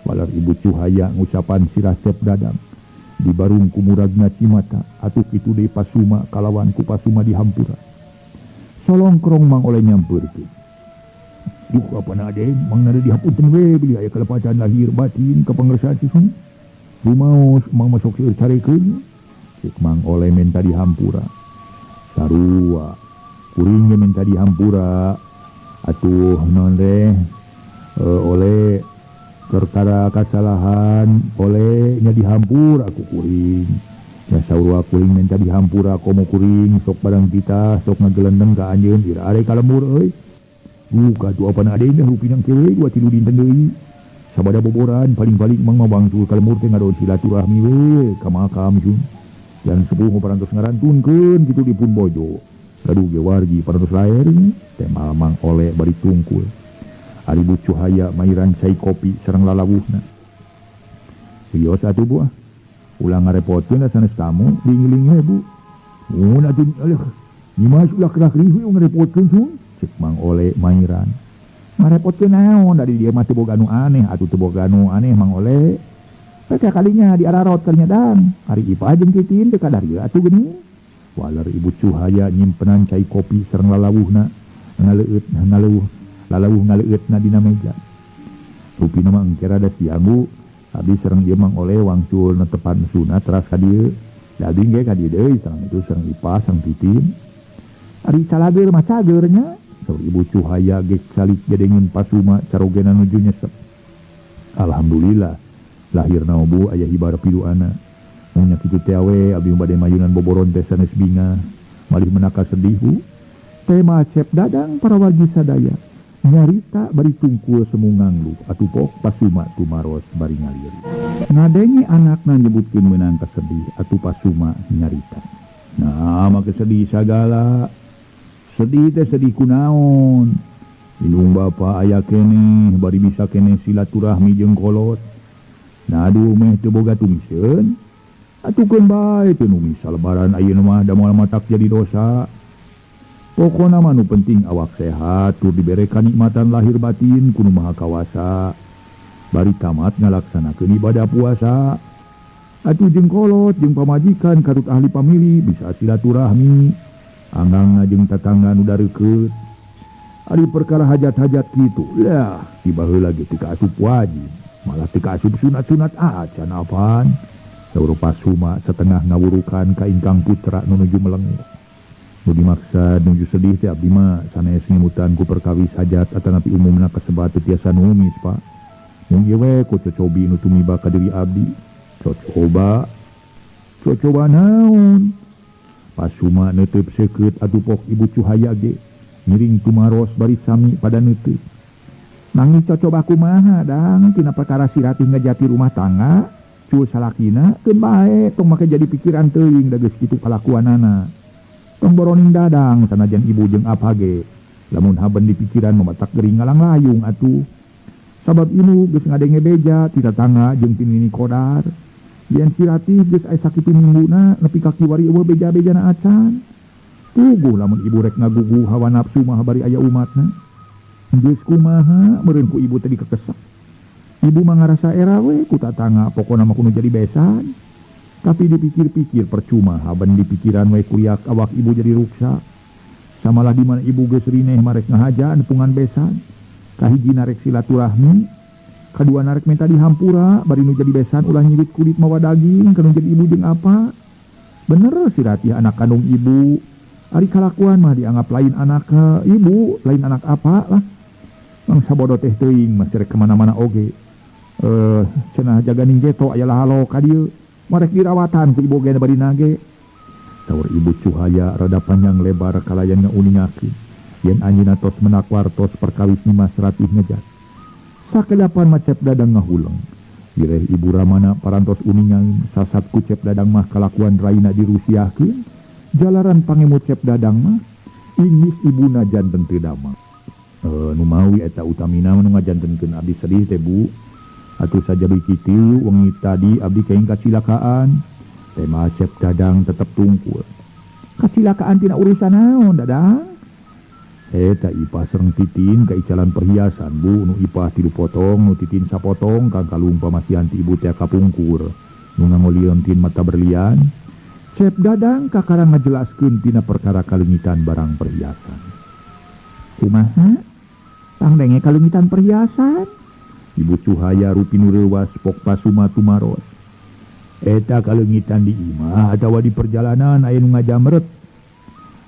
Walar Ibu Cuhaya ngucapan sirah Cep Dadang. Dibarung kumuragna Cimata atuh kitu deui pasuma kalawan ku pasuma dihampura. Solongkrong Mang Ole nyampeurkeun. Duh apa Aden, Mang nada dihapunten we beli aya kalepatan lahir batin ka pangersaan si sun. Rumaos Mang masuk seueur carekeun. Cek Mang Ole menta dihampura. Sarua kuring ge menta dihampura. Atuh naon teh? Ole perkara kasalahan Ole nya dihampura ku kuring. Ya saurua kuring menta dihampura komo kuring sok barang kita sok ngagelendeng ka anjeun ira are kalemur euy. Buka tu apa nak ada indah rupinang kewe dua tilu dinten deui. Sabada boboran paling-paling mang mawangsul kalemur teh ngadoon silaturahmi we ka makam sun. Yang sepuh parantos ngarantunkeun kitu dipun bojo. Gaduh ge wargi parantos laer teh Mang Ole bari tungkul. Ari Bu Cuhaya mairan cai kopi sareng lalawuhna. Sios atuh Bu. Ulang ngarepotkeun sanes tamu dingling we Bu. Mun atuh nyimas ulah kerak-kerih we ngarepotkeun sun. Cek Mang Ole mairan. Ngarepotkeun naon dari dia mah teu boga anu aneh atuh teu boga anu aneh Mang Ole. Teka kalinya di ararot keur Dang. Ari Ipah jeung Titin teu kadarieu atuh geuning. Walar Ibu Cuhaya nyimpenan cai kopi sareng lalawuhna lalawuh ngaleueutna dina meja. Rupina mah engke rada siang Bu. Abdi sareng ieu Mang Ole wangsul netepan sunat teras ka dieu. Da abdi ge ka dieu deui sareng itu sareng Ipah sareng Titin. Ari calageur mah cageurnya. Saur Ibu Cuhaya gek salik gedengin pasuma carogena nuju nyesep. Alhamdulillah lahirna Bu aya hibar piduana. Nya kitu teh we abdi bade mayunan boboron teh sanes binga. Malih menaka sedih Bu. Tema Cep Dadang para wargi sadaya. Nyarita bari tungkul semunganglu atuh pok pasuma tumaros bari ngalir. Ngadenge anakna nyebutkeun meunang kasedih atuh pasuma nyarita. Nah maka sedih sagala. Sedih teh sedih kunaon. Inung bapa aya keneh bari bisa keneh silaturahmi jeung kolot. Nah aduh meh teu boga tumiseun. Atukeun bae teu nu misal lebaran ayeuna mah da moal matak jadi dosa. Pokona mah nu penting awak sehat tur dibere kanikmatan lahir batin ku Nu Maha Kawasa. Bari tamat ngalaksanakeun ibadah puasa. Atuh jeung kolot jeung pamajikan karut ahli pamili bisa silaturahmi. Anggang jeung tatangga nu dareukeut. Ari perkara hajat-hajat kitu, tiba heula ge teu ka asup wajib, malah teu ka asup sunat-sunat acan apaan. Pasuma setengah ngawurukan ka ingkang putra nuju melengit. Nu dimaksa nuju sedih teh abdi mah sanes ngimutan ku perkawis hajat atanapi umumna kasebat teu tiasa numis Pak. Mun ieu we ku cocobi nu tumiba ka diri abdi. Cocoba naon? Pasuma neuteub seukeut atuh pok ibu Cuhaya ge ngiring tumaros bari sami pada neuteub. Nangis cocoba kumaha dang tina perkara si Ratih ngajati rumah tangga. Cu salakina keun bae tong make jadi pikiran teuing da geus kitu kalakuanana. Tong boroning dadang sanajan ibu jeung apa ge. Lamun haben di pikiran mamatak gering ngalang layung atuh. Sabab ieu geus ngadenge beja ti tatangga jeung ti Nini Kodar. Yen si Ratih geus aya sakitu mingguna nepi ka kiwari eueuh beja-bejana acan. Tuguh lamun ibu rek ngagugu hawa nafsu mah bari aya umatna. Geus kumaha meureun ku ibu teh dikekesak. Ibu mah ngarasa era we ku tatangga pokona mah kudu jadi besan. Tapi dipikir-pikir percuma haben di pikiran we kuliak awak ibu jadi ruksa. Samalah di mana ibu geus rineh marek ngahaja nepungan besan. Kahiji narek silaturahmi, kadua narek minta dihampura bari nu jadi besan ulah nyirit kulit mawa daging kana jadi ibu jeung apa. Bener si Ratih anak kandung ibu. Ari kalakuan mah dianggap lain anak ibu, lain anak apa lah. Mangsa bodoh teh teuing masih rek kemana-mana oge. Cenah jaganing geto aya lahalo ka dieu marek dirawatan ku ibu ge bari nage. Saur ibu Cuhaya rada panjang lebar kalayan ngauningakeun yen anjeunna tos menakwartos perkawis Nimas Ratih ngejat. Sakedapan mah Cep Dadang ngahuleng. Bireh ibu Ramana parantos uningan sasat ku Cep Dadang mah kalakuan raina dirusiahkeun. Jalaran pangemut Cep Dadang mah ingis ibuna janten teu dama. Nu mawi eta utamina nu ngajantenkeun abdi sedih teh Bu. Atuh saja begitu wengi tadi abdi kaing kacilakaan. Tema Cep Dadang tetep tungkul. Kacilakaan tina urusan naon Dadang? Eta Ipah sareng Titin ka icalan perhiasan Bu. Nu Ipah 3 potong, nu Titin 1 potong kang kalung pamasihan ti ibu teh kapungkur. Nu ngangolieun tin mata berlian. Cep Dadang kakarang ngajelaskeun tina perkara kalengitan barang perhiasan. Kumaha? Pangdenge kalengitan perhiasan? Ibu Cuhaya rupi nu reuwas pok Pasuma tumaros. Eta kalengitan di imah atawa di perjalanan aya nu ngajamret.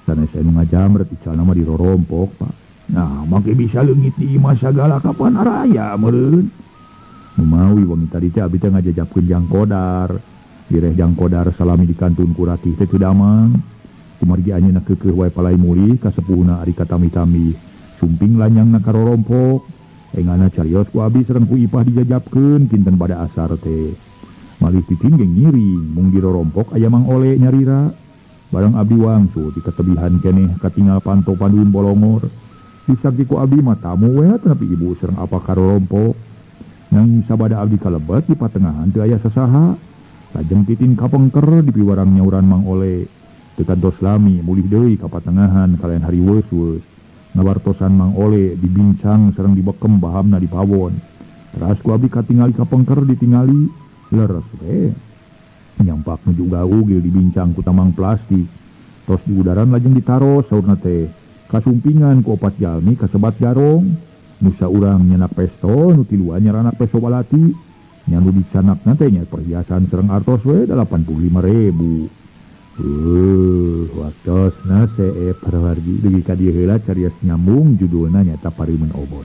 Sanes aya nu ngajamret icalna mah di rorompok Pak. Nah, make bisa leungit di imah sagala kapan araya meureun. Nu mawi wengi tadi teh abdi teh ngajajabkeun Jang Kodar. Direh Jang Kodar salami dikantun ku Ratih teh teu damang. Kumargi anjeunna keukeuh wae palai mulih ka sepuhna ari katami-tami. Sumping lanyangna ka rorompok. Engana carios ku abdi sareng ku Ipah dijajabkeun kinten pada asar teh. Malih Titin ge ngiring mung di rorompok aya Mang Ole nyarira. Barang abdi wangsul di ketebihan keneh katinggal panto Padun Bolongor. Disakti ku abdi mah tamu we tapi ibu sareng apa ka rorompok. Nanging sabada abdi kalebet di patengahan teu aya sasaha. Lajeng Titin kapengker di piwarang nyauran Mang Ole. Teu kantos lami mulih deui ka patengahan kalayan hari weus-weus. Ngabartosan Mang Ole dibincang sareng dibekem bahamna di pawon. Teras ku abdi katingali kapengker ditingali leres we. Nyampak nuju gaugil dibincang ku tamang plastik. Tos di udaran lajeng ditaros saurna teh. Kasumpingan ku opat jalmi kasebat garong. Nusa urang nyenak pesto nu tiluan nyaranak pesto balati. Nyanu dicanakna teh nya perhiasan sareng artos we 85.000. Waktosna Seep Parwardi dugi ka dieu heula carios nyambung judulna nyaeta Parimen Obor.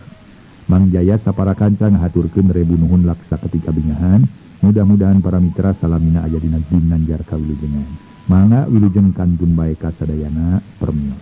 Mang Jaya sapara kanca ngahaturkeun rebu nuhun laksa ketika bingahan. Mudah-mudahan para mitra salamina aya dina ginanjar kawilujengan. Mangga wilujeng kantun bae kasadayana permios.